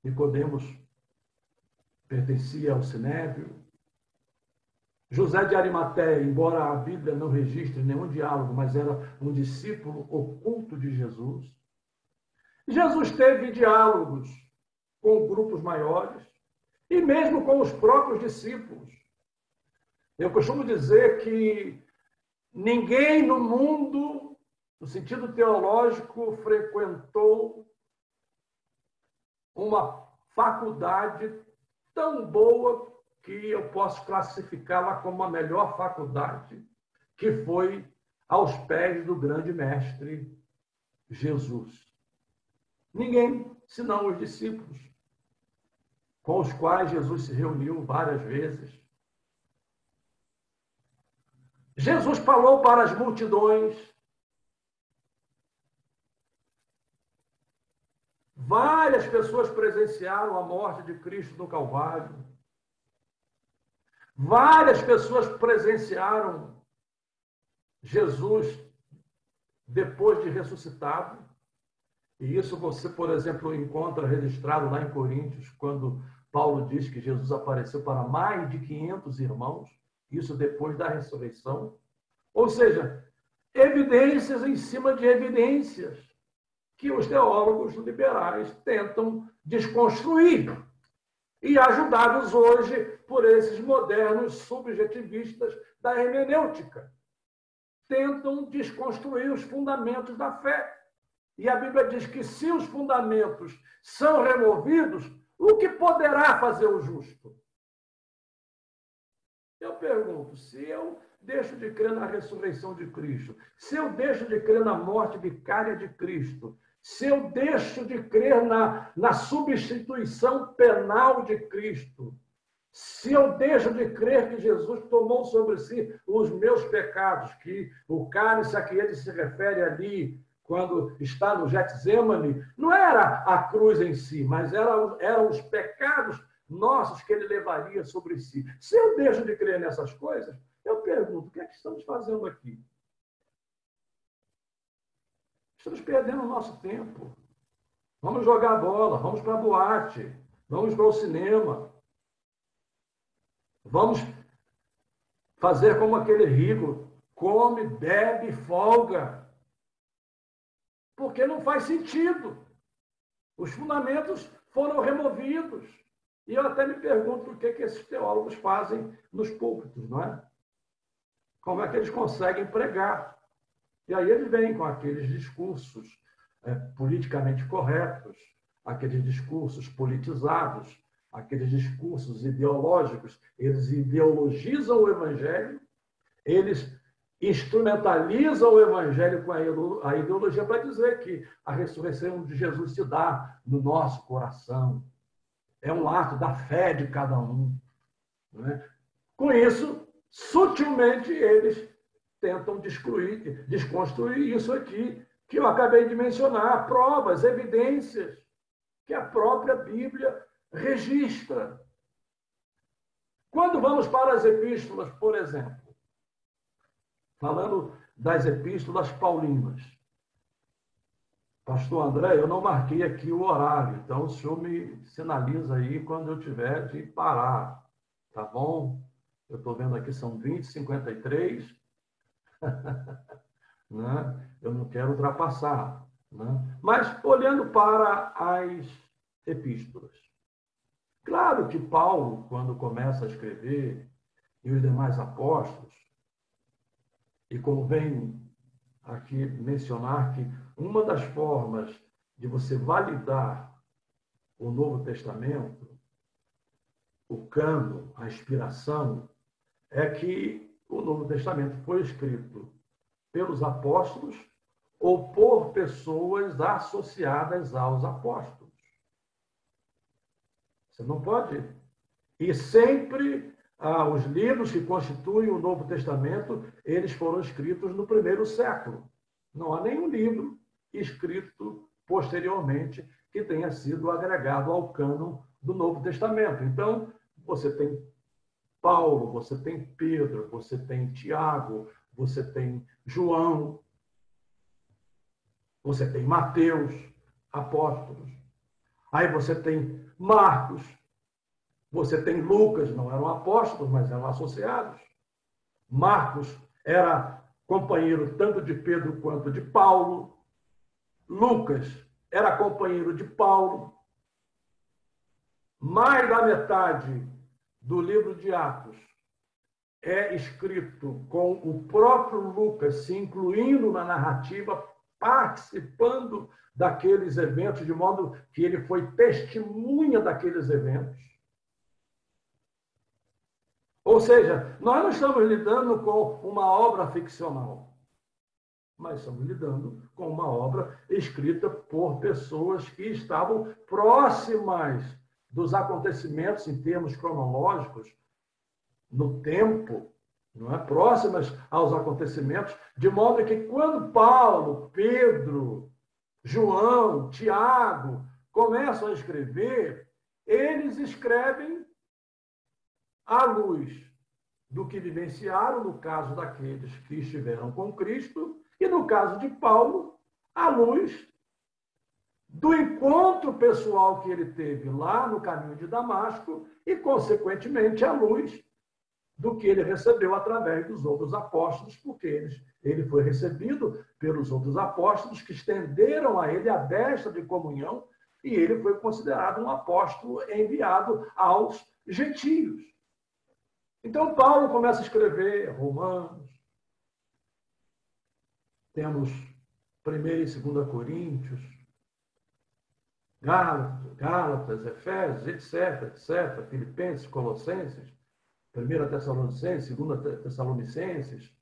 Nicodemos pertencia ao Sinédrio. José de Arimateia, embora a Bíblia não registre nenhum diálogo, mas era um discípulo oculto de Jesus. Jesus teve diálogos com grupos maiores e mesmo com os próprios discípulos. Eu costumo dizer que ninguém no mundo, no sentido teológico, frequentou uma faculdade tão boa que eu posso classificá-la como a melhor faculdade, que foi aos pés do grande mestre Jesus. Ninguém, senão os discípulos, com os quais Jesus se reuniu várias vezes. Jesus falou para as multidões. Várias pessoas presenciaram a morte de Cristo no Calvário. Várias pessoas presenciaram Jesus depois de ressuscitado. E isso você, por exemplo, encontra registrado lá em Coríntios, quando Paulo diz que Jesus apareceu para mais de 500 irmãos, isso depois da ressurreição. Ou seja, evidências em cima de evidências que os teólogos liberais tentam desconstruir. E ajudados hoje por esses modernos subjetivistas da hermenêutica. Tentam desconstruir os fundamentos da fé. E a Bíblia diz que se os fundamentos são removidos, o que poderá fazer o justo? Eu pergunto, se eu deixo de crer na ressurreição de Cristo, se eu deixo de crer na morte vicária de Cristo, se eu deixo de crer na substituição penal de Cristo, se eu deixo de crer que Jesus tomou sobre si os meus pecados, que o cálice a que ele se refere ali, quando está no Getsemane, não era a cruz em si, mas eram os pecados nossos que ele levaria sobre si. Se eu deixo de crer nessas coisas, eu pergunto, o que é que estamos fazendo aqui? Estamos perdendo o nosso tempo. Vamos jogar bola, vamos para a boate, vamos para o cinema. Vamos fazer como aquele rico, come, bebe, folga. Porque não faz sentido. Os fundamentos foram removidos. E eu até me pergunto por que esses teólogos fazem nos púlpitos, não é? Como é que eles conseguem pregar? E aí eles vêm com aqueles discursos politicamente corretos, aqueles discursos politizados, aqueles discursos ideológicos. Eles ideologizam o Evangelho, eles instrumentalizam o Evangelho com a ideologia para dizer que a ressurreição de Jesus se dá no nosso coração. É um ato da fé de cada um. Não é? Com isso, sutilmente, eles tentam desconstruir isso aqui que eu acabei de mencionar, provas, evidências que a própria Bíblia registra. Quando vamos para as epístolas, por exemplo, falando das epístolas paulinas, Pastor André, eu não marquei aqui o horário, então o senhor me sinaliza aí quando eu tiver de parar, tá bom? Eu estou vendo aqui, são 20h53, né? Eu não quero ultrapassar, né? Mas olhando para as epístolas. Claro que Paulo, quando começa a escrever, e os demais apóstolos, e convém aqui mencionar que uma das formas de você validar o Novo Testamento, o cânon, a inspiração, é que o Novo Testamento foi escrito pelos apóstolos ou por pessoas associadas aos apóstolos. Você não pode. E sempre os livros que constituem o Novo Testamento, eles foram escritos no primeiro século. Não há nenhum livro escrito posteriormente que tenha sido agregado ao cânon do Novo Testamento. Então, você tem Paulo, você tem Pedro, você tem Tiago, você tem João, você tem Mateus, apóstolos. Aí você tem Marcos, você tem Lucas, não eram apóstolos, mas eram associados. Marcos era companheiro tanto de Pedro quanto de Paulo. Lucas era companheiro de Paulo. Mais da metade do livro de Atos é escrito com o próprio Lucas se incluindo na narrativa, participando daqueles eventos, de modo que ele foi testemunha daqueles eventos. Ou seja, nós não estamos lidando com uma obra ficcional, mas estamos lidando com uma obra escrita por pessoas que estavam próximas dos acontecimentos em termos cronológicos, no tempo, não é? Próximas aos acontecimentos, de modo que quando Paulo, Pedro, João, Tiago começam a escrever, eles escrevem à luz do que vivenciaram, no caso daqueles que estiveram com Cristo, e no caso de Paulo, à luz do encontro pessoal que ele teve lá no caminho de Damasco e, consequentemente, à luz do que ele recebeu através dos outros apóstolos, porque ele foi recebido pelos outros apóstolos que estenderam a ele a destra de comunhão e ele foi considerado um apóstolo enviado aos gentios. Então, Paulo começa a escrever Romanos, temos 1 e 2 Coríntios, Gálatas, Efésios, etc. Filipenses, Colossenses, 1 Tessalonicenses, 2 Tessalonicenses,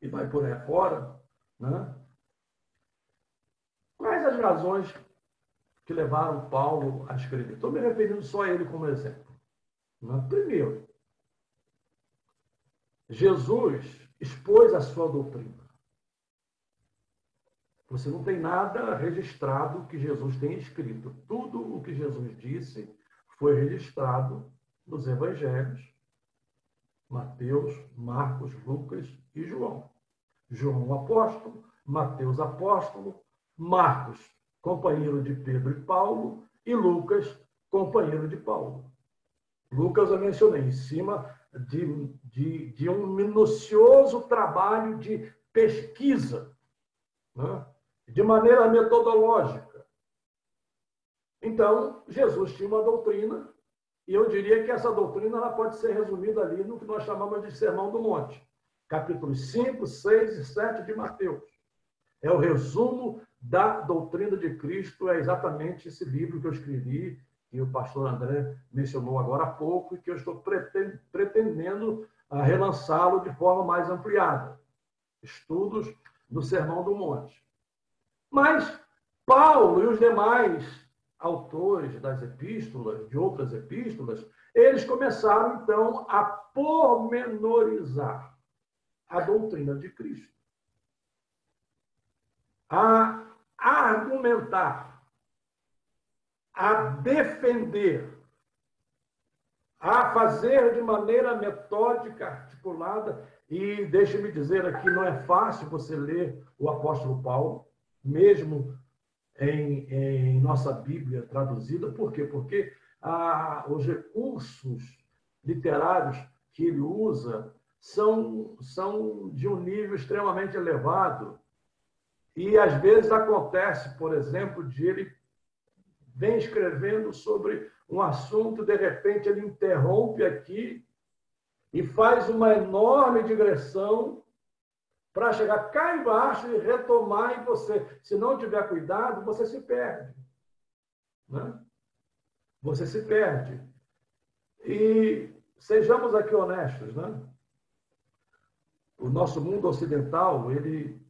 e vai por aí fora. Né? Quais as razões que levaram Paulo a escrever? Estou me referindo só a ele como exemplo. Né? Primeiro, Jesus expôs a sua doutrina. Você não tem nada registrado que Jesus tenha escrito. Tudo o que Jesus disse foi registrado nos evangelhos. Mateus, Marcos, Lucas e João. João, apóstolo, Mateus, apóstolo, Marcos, companheiro de Pedro e Paulo, e Lucas, companheiro de Paulo. Lucas eu mencionei, em cima de um minucioso trabalho de pesquisa, né? De maneira metodológica. Então, Jesus tinha uma doutrina, e eu diria que essa doutrina ela pode ser resumida ali no que nós chamamos de Sermão do Monte, capítulos 5, 6 e 7 de Mateus. É o resumo da doutrina de Cristo, é exatamente esse livro que eu escrevi, que o pastor André mencionou agora há pouco, e que eu estou pretendendo relançá-lo de forma mais ampliada. Estudos do Sermão do Monte. Mas Paulo e os demais autores das epístolas, de outras epístolas, eles começaram, então, a pormenorizar a doutrina de Cristo. a argumentar, a defender, a fazer de maneira metódica, articulada. E deixe-me dizer aqui, não é fácil você ler o apóstolo Paulo, mesmo em nossa Bíblia traduzida. Por quê? Porque os recursos literários que ele usa são de um nível extremamente elevado. E, às vezes, acontece, por exemplo, de ele vem escrevendo sobre um assunto, de repente ele interrompe aqui e faz uma enorme digressão para chegar cá embaixo e retomar, e você, se não tiver cuidado, você se perde. Né? Você se perde. E sejamos aqui honestos, né? O nosso mundo ocidental, ele,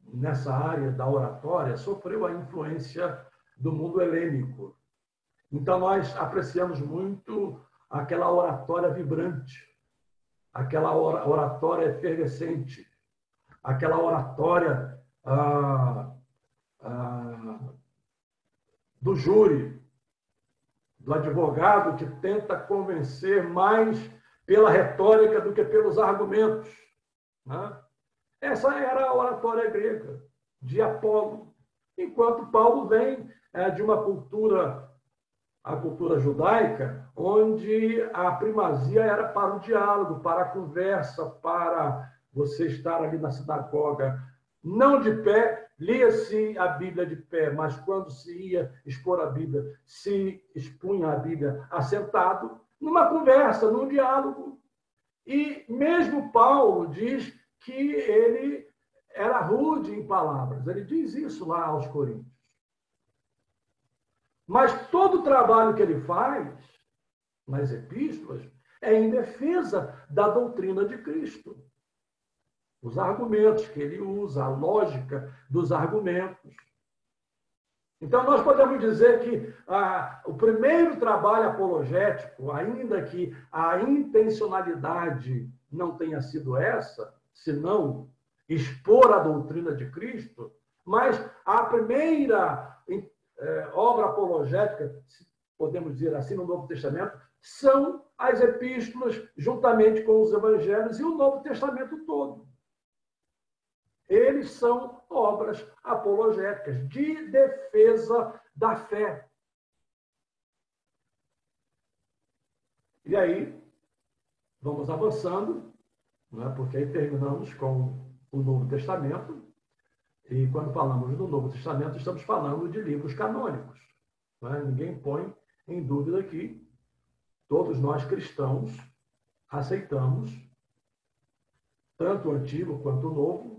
nessa área da oratória, sofreu a influência do mundo helênico. Então, nós apreciamos muito aquela oratória vibrante, aquela oratória efervescente, aquela oratória do júri, do advogado que tenta convencer mais pela retórica do que pelos argumentos. Né? Essa era a oratória grega, de Apolo. Enquanto Paulo vem de uma cultura, a cultura judaica, onde a primazia era para o diálogo, para a conversa, para você estar ali na sinagoga, não de pé, lia-se a Bíblia de pé, mas quando se ia expor a Bíblia, se expunha a Bíblia assentado, numa conversa, num diálogo. E mesmo Paulo diz que ele era rude em palavras. Ele diz isso lá aos Coríntios. Mas todo o trabalho que ele faz nas epístolas é em defesa da doutrina de Cristo. Os argumentos que ele usa, a lógica dos argumentos. Então, nós podemos dizer que o primeiro trabalho apologético, ainda que a intencionalidade não tenha sido essa, senão expor a doutrina de Cristo, mas a primeira obra apologética, podemos dizer assim, no Novo Testamento, são as epístolas, juntamente com os evangelhos e o Novo Testamento todo. Eles são obras apologéticas de defesa da fé. E aí, vamos avançando, né? Porque aí terminamos com o Novo Testamento. E quando falamos do Novo Testamento, estamos falando de livros canônicos. Né? Ninguém põe em dúvida que todos nós cristãos aceitamos tanto o Antigo quanto o Novo.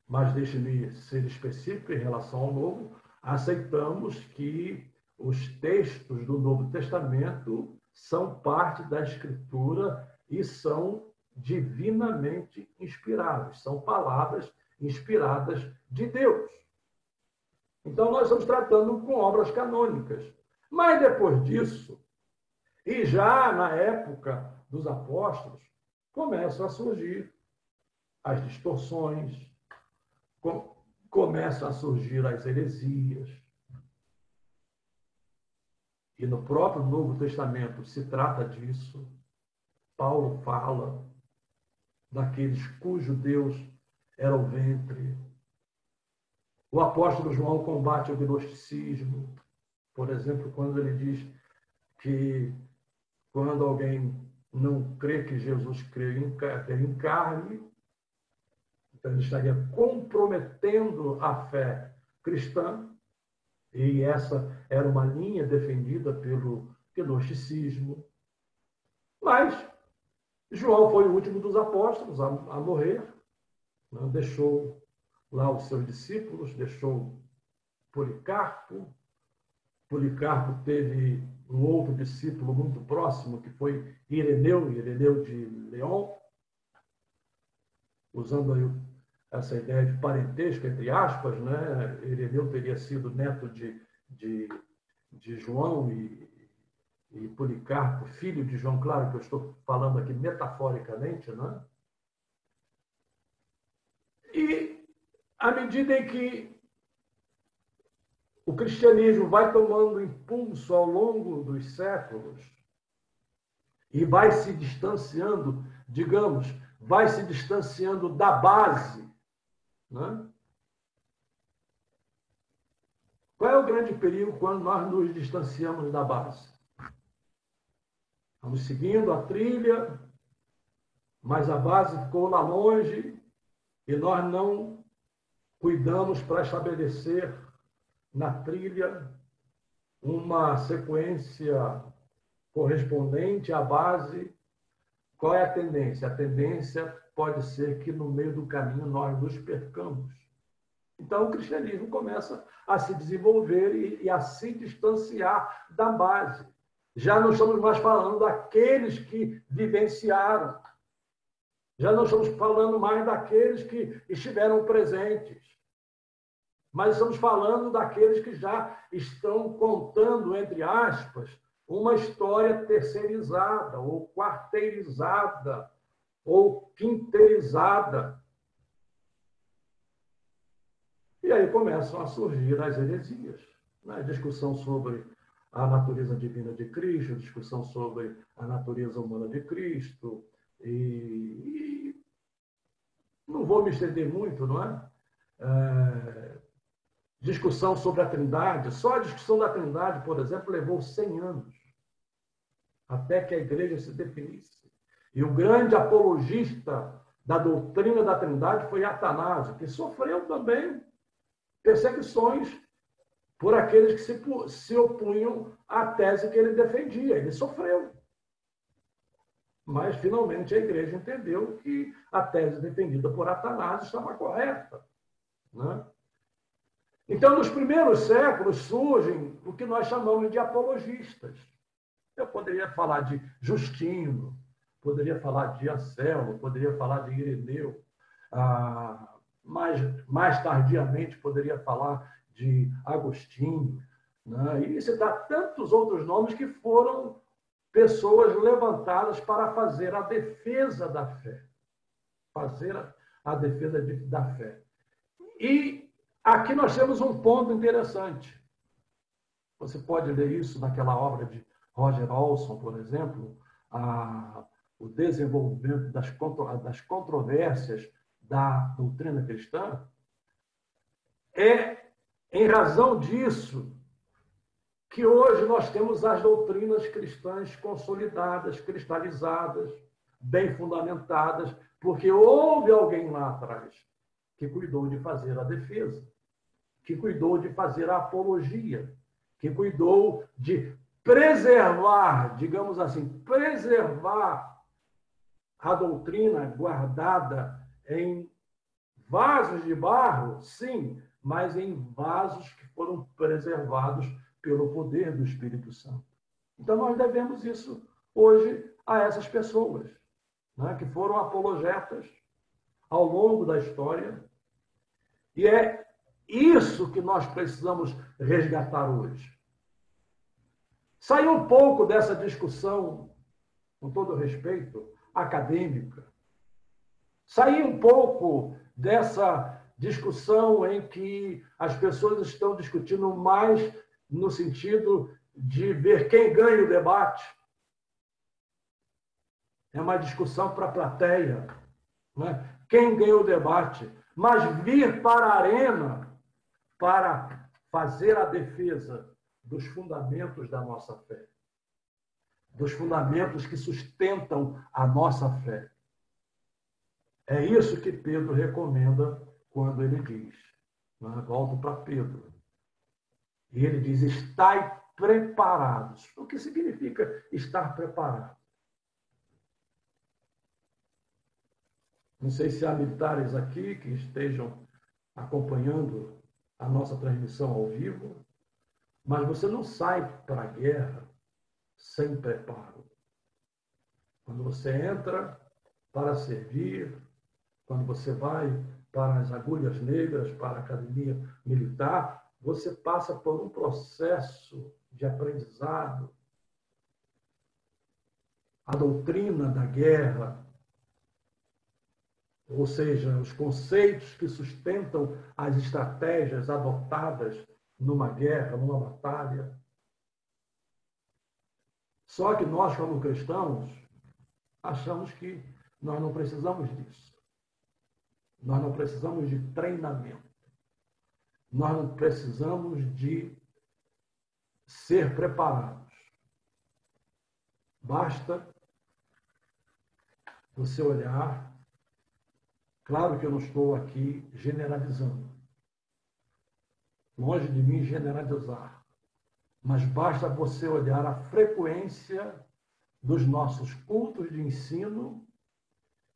Mas deixe-me ser específico em relação ao Novo, aceitamos que os textos do Novo Testamento são parte da Escritura e são divinamente inspirados, são palavras inspiradas de Deus. Então, nós estamos tratando com obras canônicas. Mas depois disso, e já na época dos apóstolos, começam a surgir as distorções, começam a surgir as heresias. E no próprio Novo Testamento se trata disso. Paulo fala daqueles cujo Deus era o ventre. O apóstolo João combate o gnosticismo. Por exemplo, quando ele diz que quando alguém não crê que Jesus veio em carne, então, ele estaria comprometendo a fé cristã, e essa era uma linha defendida pelo gnosticismo. Mas João foi o último dos apóstolos a morrer, né? Deixou lá os seus discípulos, deixou Policarpo. Policarpo teve um outro discípulo muito próximo, que foi Ireneu de Leão, usando aí essa ideia de parentesco, entre aspas, né? Ireneu teria sido neto de João e Policarpo, filho de João, claro que eu estou falando aqui metaforicamente, né? E à medida em que o cristianismo vai tomando impulso ao longo dos séculos e vai se distanciando, digamos, vai se distanciando da base, né? Qual é o grande perigo quando nós nos distanciamos da base? Vamos seguindo a trilha, mas a base ficou lá longe e nós não cuidamos para estabelecer na trilha uma sequência correspondente à base. Qual é a tendência? A tendência pode ser que no meio do caminho nós nos percamos. Então o cristianismo começa a se desenvolver e a se distanciar da base. Já não estamos mais falando daqueles que vivenciaram. Já não estamos falando mais daqueles que estiveram presentes. Mas estamos falando daqueles que já estão contando, entre aspas, uma história terceirizada, ou quarteirizada, ou quinteirizada. E aí começam a surgir as heresias. Né? Discussão sobre a natureza divina de Cristo, discussão sobre a natureza humana de Cristo. E não vou me estender muito, não é? Discussão sobre a Trindade. Só a discussão da Trindade, por exemplo, levou 100 anos até que a igreja se definisse. E o grande apologista da doutrina da Trindade foi Atanásio, que sofreu também perseguições por aqueles que se opunham à tese que ele defendia. Ele sofreu. Mas, finalmente, a igreja entendeu que a tese defendida por Atanásio estava correta. Né? Então, nos primeiros séculos, surgem o que nós chamamos de apologistas. Eu poderia falar de Justino, poderia falar de Anselmo, poderia falar de Ireneu, mais tardiamente poderia falar de Agostinho, né? E citar tantos outros nomes que foram pessoas levantadas para fazer a defesa da fé. Fazer a defesa da fé. E aqui nós temos um ponto interessante. Você pode ler isso naquela obra de Roger Olson, por exemplo, o desenvolvimento das controvérsias da doutrina cristã. É em razão disso que hoje nós temos as doutrinas cristãs consolidadas, cristalizadas, bem fundamentadas, porque houve alguém lá atrás que cuidou de fazer a defesa, que cuidou de fazer a apologia, que cuidou de preservar, digamos assim, preservar a doutrina guardada em vasos de barro, sim, mas em vasos que foram preservados pelo poder do Espírito Santo. Então, nós devemos isso hoje a essas pessoas, né, que foram apologetas ao longo da história. E é isso que nós precisamos resgatar hoje. Sair um pouco dessa discussão, com todo respeito, acadêmica. Sair um pouco dessa discussão em que as pessoas estão discutindo mais no sentido de ver quem ganha o debate. É uma discussão para a plateia, né? Quem ganha o debate. Mas vir para a arena para fazer a defesa dos fundamentos da nossa fé, dos fundamentos que sustentam a nossa fé. É isso que Pedro recomenda quando ele diz, né? Volto para Pedro. E ele diz, estai preparados. O que significa estar preparado? Não sei se há militares aqui que estejam acompanhando a nossa transmissão ao vivo, mas você não sai para a guerra sem preparo. Quando você entra para servir, quando você vai para as agulhas negras, para a academia militar, você passa por um processo de aprendizado. A doutrina da guerra, ou seja, os conceitos que sustentam as estratégias adotadas numa guerra, numa batalha. Só que nós, como cristãos, achamos que nós não precisamos disso. Nós não precisamos de treinamento. Nós não precisamos de ser preparados. Basta você olhar. Claro que eu não estou aqui generalizando. Longe de mim generalizar. Mas basta você olhar a frequência dos nossos cultos de ensino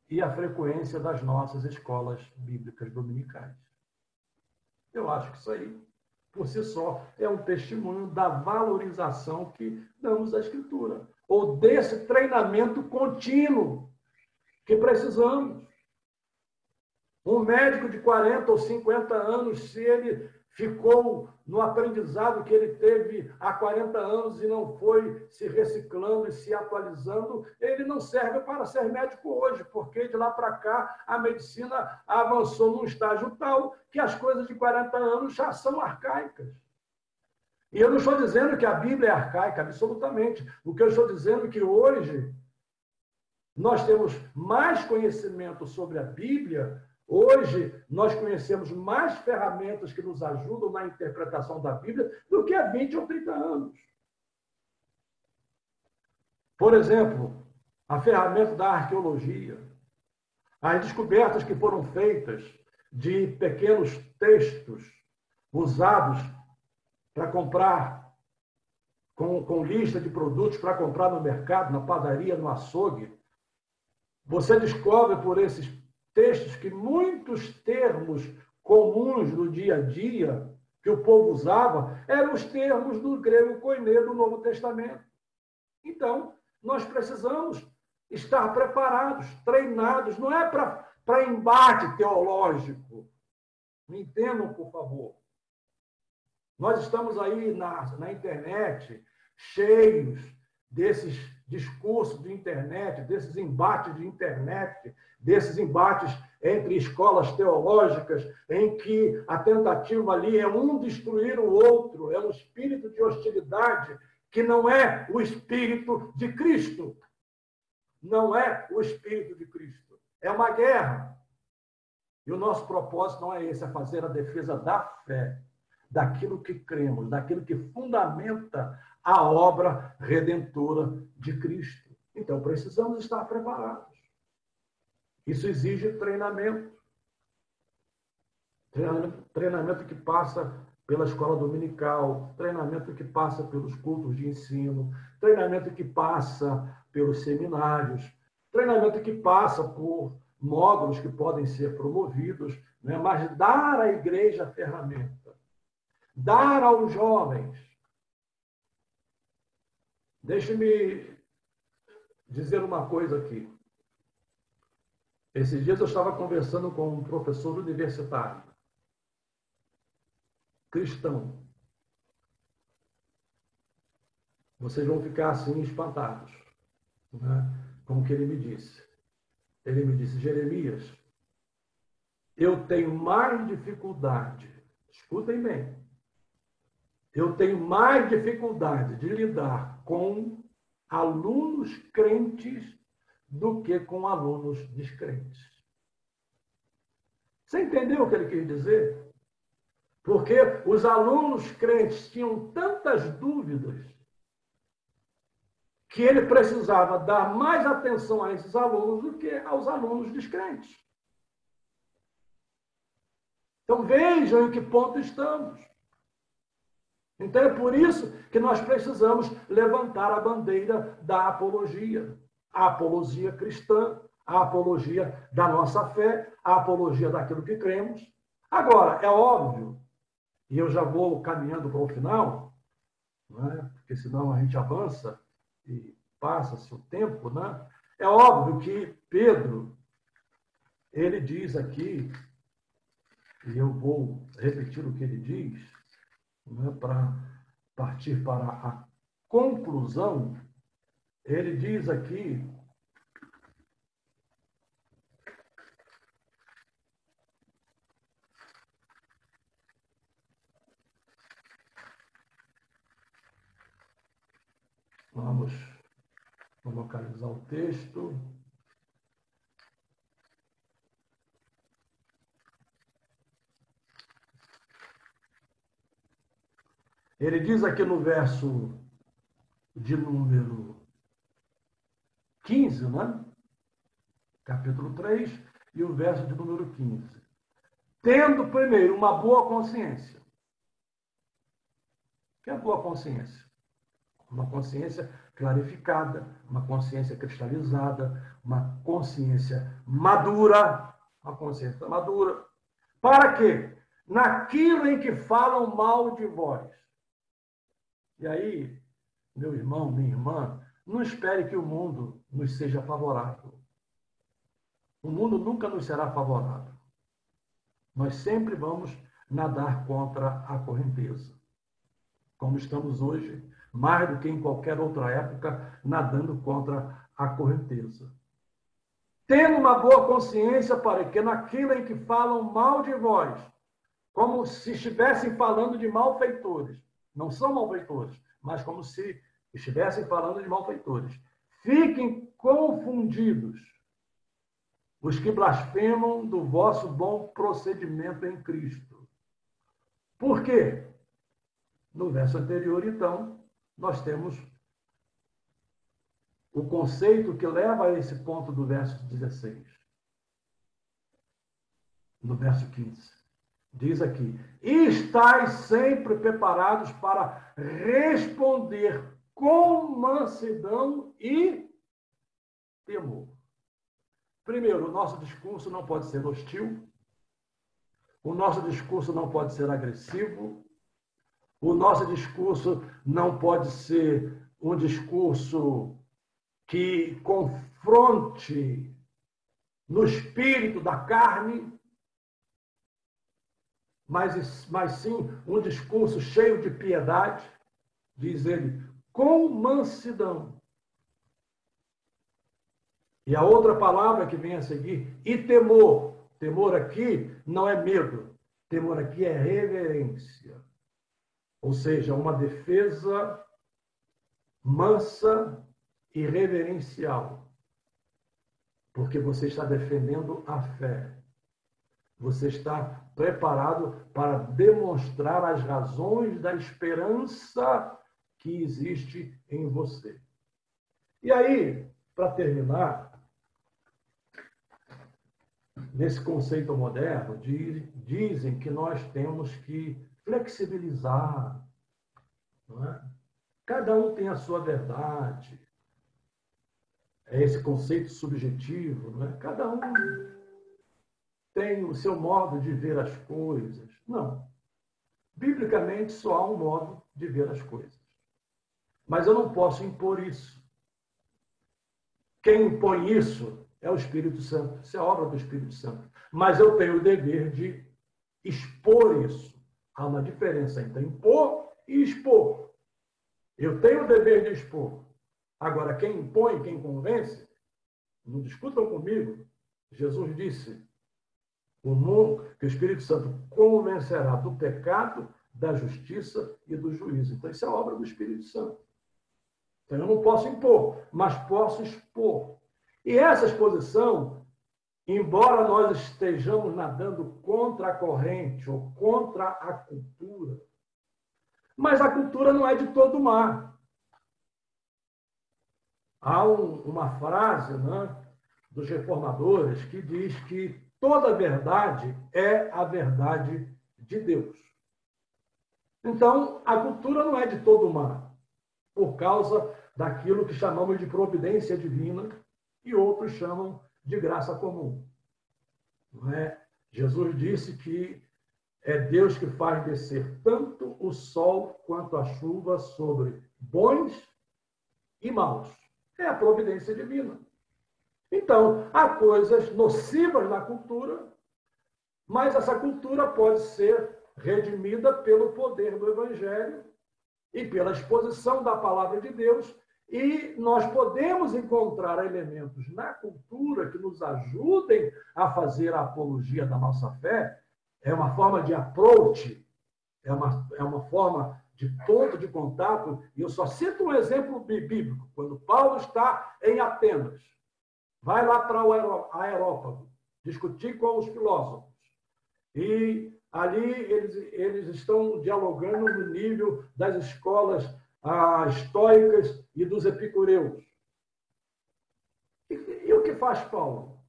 e a frequência das nossas escolas bíblicas dominicais. Eu acho que isso aí, por si só, é um testemunho da valorização que damos à Escritura, ou desse treinamento contínuo que precisamos. Um médico de 40 ou 50 anos, se ele ficou no aprendizado que ele teve há 40 anos e não foi se reciclando e se atualizando, ele não serve para ser médico hoje, porque de lá para cá a medicina avançou num estágio tal que as coisas de 40 anos já são arcaicas. E eu não estou dizendo que a Bíblia é arcaica, absolutamente. O que eu estou dizendo é que hoje nós temos mais conhecimento sobre a Bíblia. Hoje, nós conhecemos mais ferramentas que nos ajudam na interpretação da Bíblia do que há 20 ou 30 anos. Por exemplo, a ferramenta da arqueologia, as descobertas que foram feitas de pequenos textos usados para comprar, com lista de produtos para comprar no mercado, na padaria, no açougue. Você descobre por esses textos que muitos termos comuns do dia a dia que o povo usava eram os termos do grego koiné do Novo Testamento. Então, nós precisamos estar preparados, treinados, não é para embate teológico. Me entendam, por favor. Nós estamos aí na internet cheios desses discursos de internet, desses embates de internet, desses embates entre escolas teológicas, em que a tentativa ali é um destruir o outro, é um espírito de hostilidade que não é o espírito de Cristo. Não é o espírito de Cristo. É uma guerra. E o nosso propósito não é esse, é fazer a defesa da fé, daquilo que cremos, daquilo que fundamenta a obra redentora de Cristo. Então, precisamos estar preparados. Isso exige treinamento. Treinamento que passa pela escola dominical, treinamento que passa pelos cultos de ensino, treinamento que passa pelos seminários, treinamento que passa por módulos que podem ser promovidos, né? Mas dar à igreja a ferramenta, dar aos jovens. Deixe-me dizer uma coisa aqui. Esses dias eu estava conversando com um professor universitário, cristão. Vocês vão ficar assim espantados, né? Com o que ele me disse. Ele me disse: Jeremias, eu tenho mais dificuldade, escutem bem, eu tenho mais dificuldade de lidar com alunos crentes do que com alunos descrentes. Você entendeu o que ele quis dizer? Porque os alunos crentes tinham tantas dúvidas que ele precisava dar mais atenção a esses alunos do que aos alunos descrentes. Então vejam em que ponto estamos. Então é por isso que nós precisamos levantar a bandeira da apologia. A apologia cristã, a apologia da nossa fé, a apologia daquilo que cremos. Agora, é óbvio, e eu já vou caminhando para o final, né? Porque senão a gente avança e passa-se o tempo, né? É óbvio que Pedro, ele diz aqui, e eu vou repetir o que ele diz, né, para partir para a conclusão. Ele diz aqui Vamos localizar o texto. Ele diz aqui no verso de número 15, né? Capítulo 3, e o verso de número 15. Tendo, primeiro, uma boa consciência. O que é boa consciência? Uma consciência clarificada, uma consciência cristalizada, uma consciência madura. Uma consciência madura. Para quê? Naquilo em que falam mal de vós. E aí, meu irmão, minha irmã, não espere que o mundo nos seja favorável. O mundo nunca nos será favorável. Nós sempre vamos nadar contra a correnteza. Como estamos hoje, mais do que em qualquer outra época, nadando contra a correnteza. Tendo uma boa consciência para que naquilo em que falam mal de vós, como se estivessem falando de malfeitores. Não são malfeitores, mas como se estivessem falando de malfeitores. Fiquem confundidos os que blasfemam do vosso bom procedimento em Cristo. Por quê? No verso anterior, então, nós temos o conceito que leva a esse ponto do verso 16. No verso 15. Diz aqui: e estáis sempre preparados para responder com mansidão e temor. Primeiro, o nosso discurso não pode ser hostil, o nosso discurso não pode ser agressivo, o nosso discurso não pode ser um discurso que confronte no espírito da carne, mas sim um discurso cheio de piedade, diz ele, com mansidão. E a outra palavra que vem a seguir, e temor. Temor aqui não é medo, temor aqui é reverência. Ou seja, uma defesa mansa e reverencial. Porque você está defendendo a fé. Você está preparado para demonstrar as razões da esperança que existe em você. E aí, para terminar, nesse conceito moderno, dizem que nós temos que flexibilizar. Não é? Cada um tem a sua verdade. É esse conceito subjetivo. Não é? Cada um tem o seu modo de ver as coisas. Não. Biblicamente, só há um modo de ver as coisas. Mas eu não posso impor isso. Quem impõe isso é o Espírito Santo. Isso é obra do Espírito Santo. Mas eu tenho o dever de expor isso. Há uma diferença entre impor e expor. Eu tenho o dever de expor. Agora, quem impõe, quem convence, não discutam comigo. Jesus disse que o Espírito Santo convencerá do pecado, da justiça e do juízo. Então, isso é obra do Espírito Santo. Então, eu não posso impor, mas posso expor. E essa exposição, embora nós estejamos nadando contra a corrente ou contra a cultura, mas a cultura não é de todo mar. Há uma frase, né, dos reformadores que diz que toda verdade é a verdade de Deus. Então, a cultura não é de todo mar, por causa daquilo que chamamos de providência divina e outros chamam de graça comum. Não é? Jesus disse que é Deus que faz descer tanto o sol quanto a chuva sobre bons e maus. É a providência divina. Então, há coisas nocivas na cultura, mas essa cultura pode ser redimida pelo poder do Evangelho e pela exposição da palavra de Deus. E nós podemos encontrar elementos na cultura que nos ajudem a fazer a apologia da nossa fé. É uma forma de approach, é uma forma de ponto de contato, e eu só cito um exemplo bíblico, quando Paulo está em Atenas, vai lá para o Aerópago, discutir com os filósofos, e ali eles estão dialogando no nível das escolas estoicas e dos epicureus. E o que faz Paulo?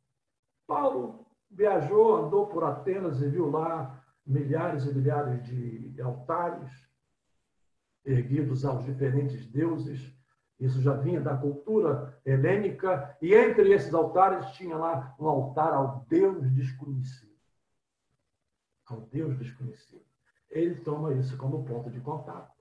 Paulo viajou, andou por Atenas e viu lá milhares e milhares de altares erguidos aos diferentes deuses. Isso já vinha da cultura helênica, e entre esses altares tinha lá um altar ao Deus desconhecido. Ao Deus desconhecido. Ele toma isso como ponto de contato.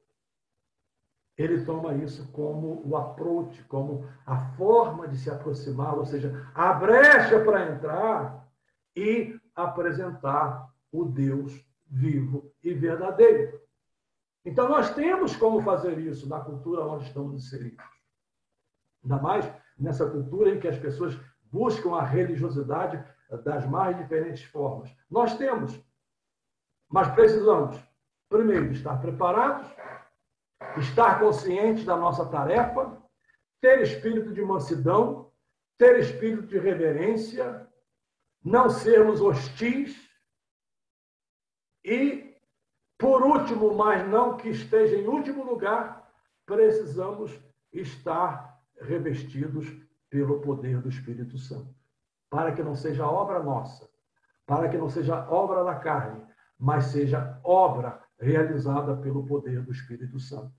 Ele toma isso como o approach, como a forma de se aproximar, ou seja, a brecha para entrar e apresentar o Deus vivo e verdadeiro. Então, nós temos como fazer isso na cultura onde estamos inseridos. Ainda mais nessa cultura em que as pessoas buscam a religiosidade das mais diferentes formas. Nós temos, mas precisamos, primeiro, estar preparados, estar conscientes da nossa tarefa, ter espírito de mansidão, ter espírito de reverência, não sermos hostis e, por último, mas não que esteja em último lugar, precisamos estar revestidos pelo poder do Espírito Santo, para que não seja obra nossa, para que não seja obra da carne, mas seja obra realizada pelo poder do Espírito Santo.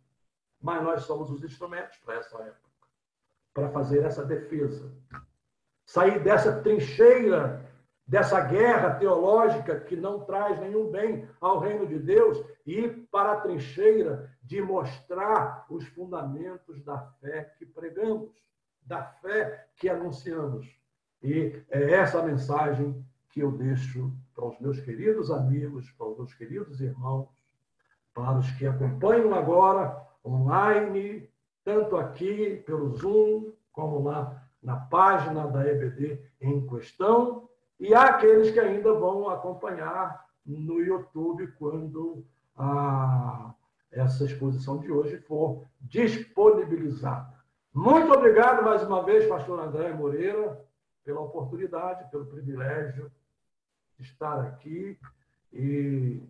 Mas nós somos os instrumentos para essa época, para fazer essa defesa. Sair dessa trincheira, dessa guerra teológica que não traz nenhum bem ao reino de Deus, e ir para a trincheira de mostrar os fundamentos da fé que pregamos, da fé que anunciamos. E é essa mensagem que eu deixo para os meus queridos amigos, para os meus queridos irmãos, para os que acompanham agora online, tanto aqui pelo Zoom, como lá na página da EBD em questão, e há aqueles que ainda vão acompanhar no YouTube quando essa exposição de hoje for disponibilizada. Muito obrigado mais uma vez, pastor André Moreira, pela oportunidade, pelo privilégio de estar aqui, e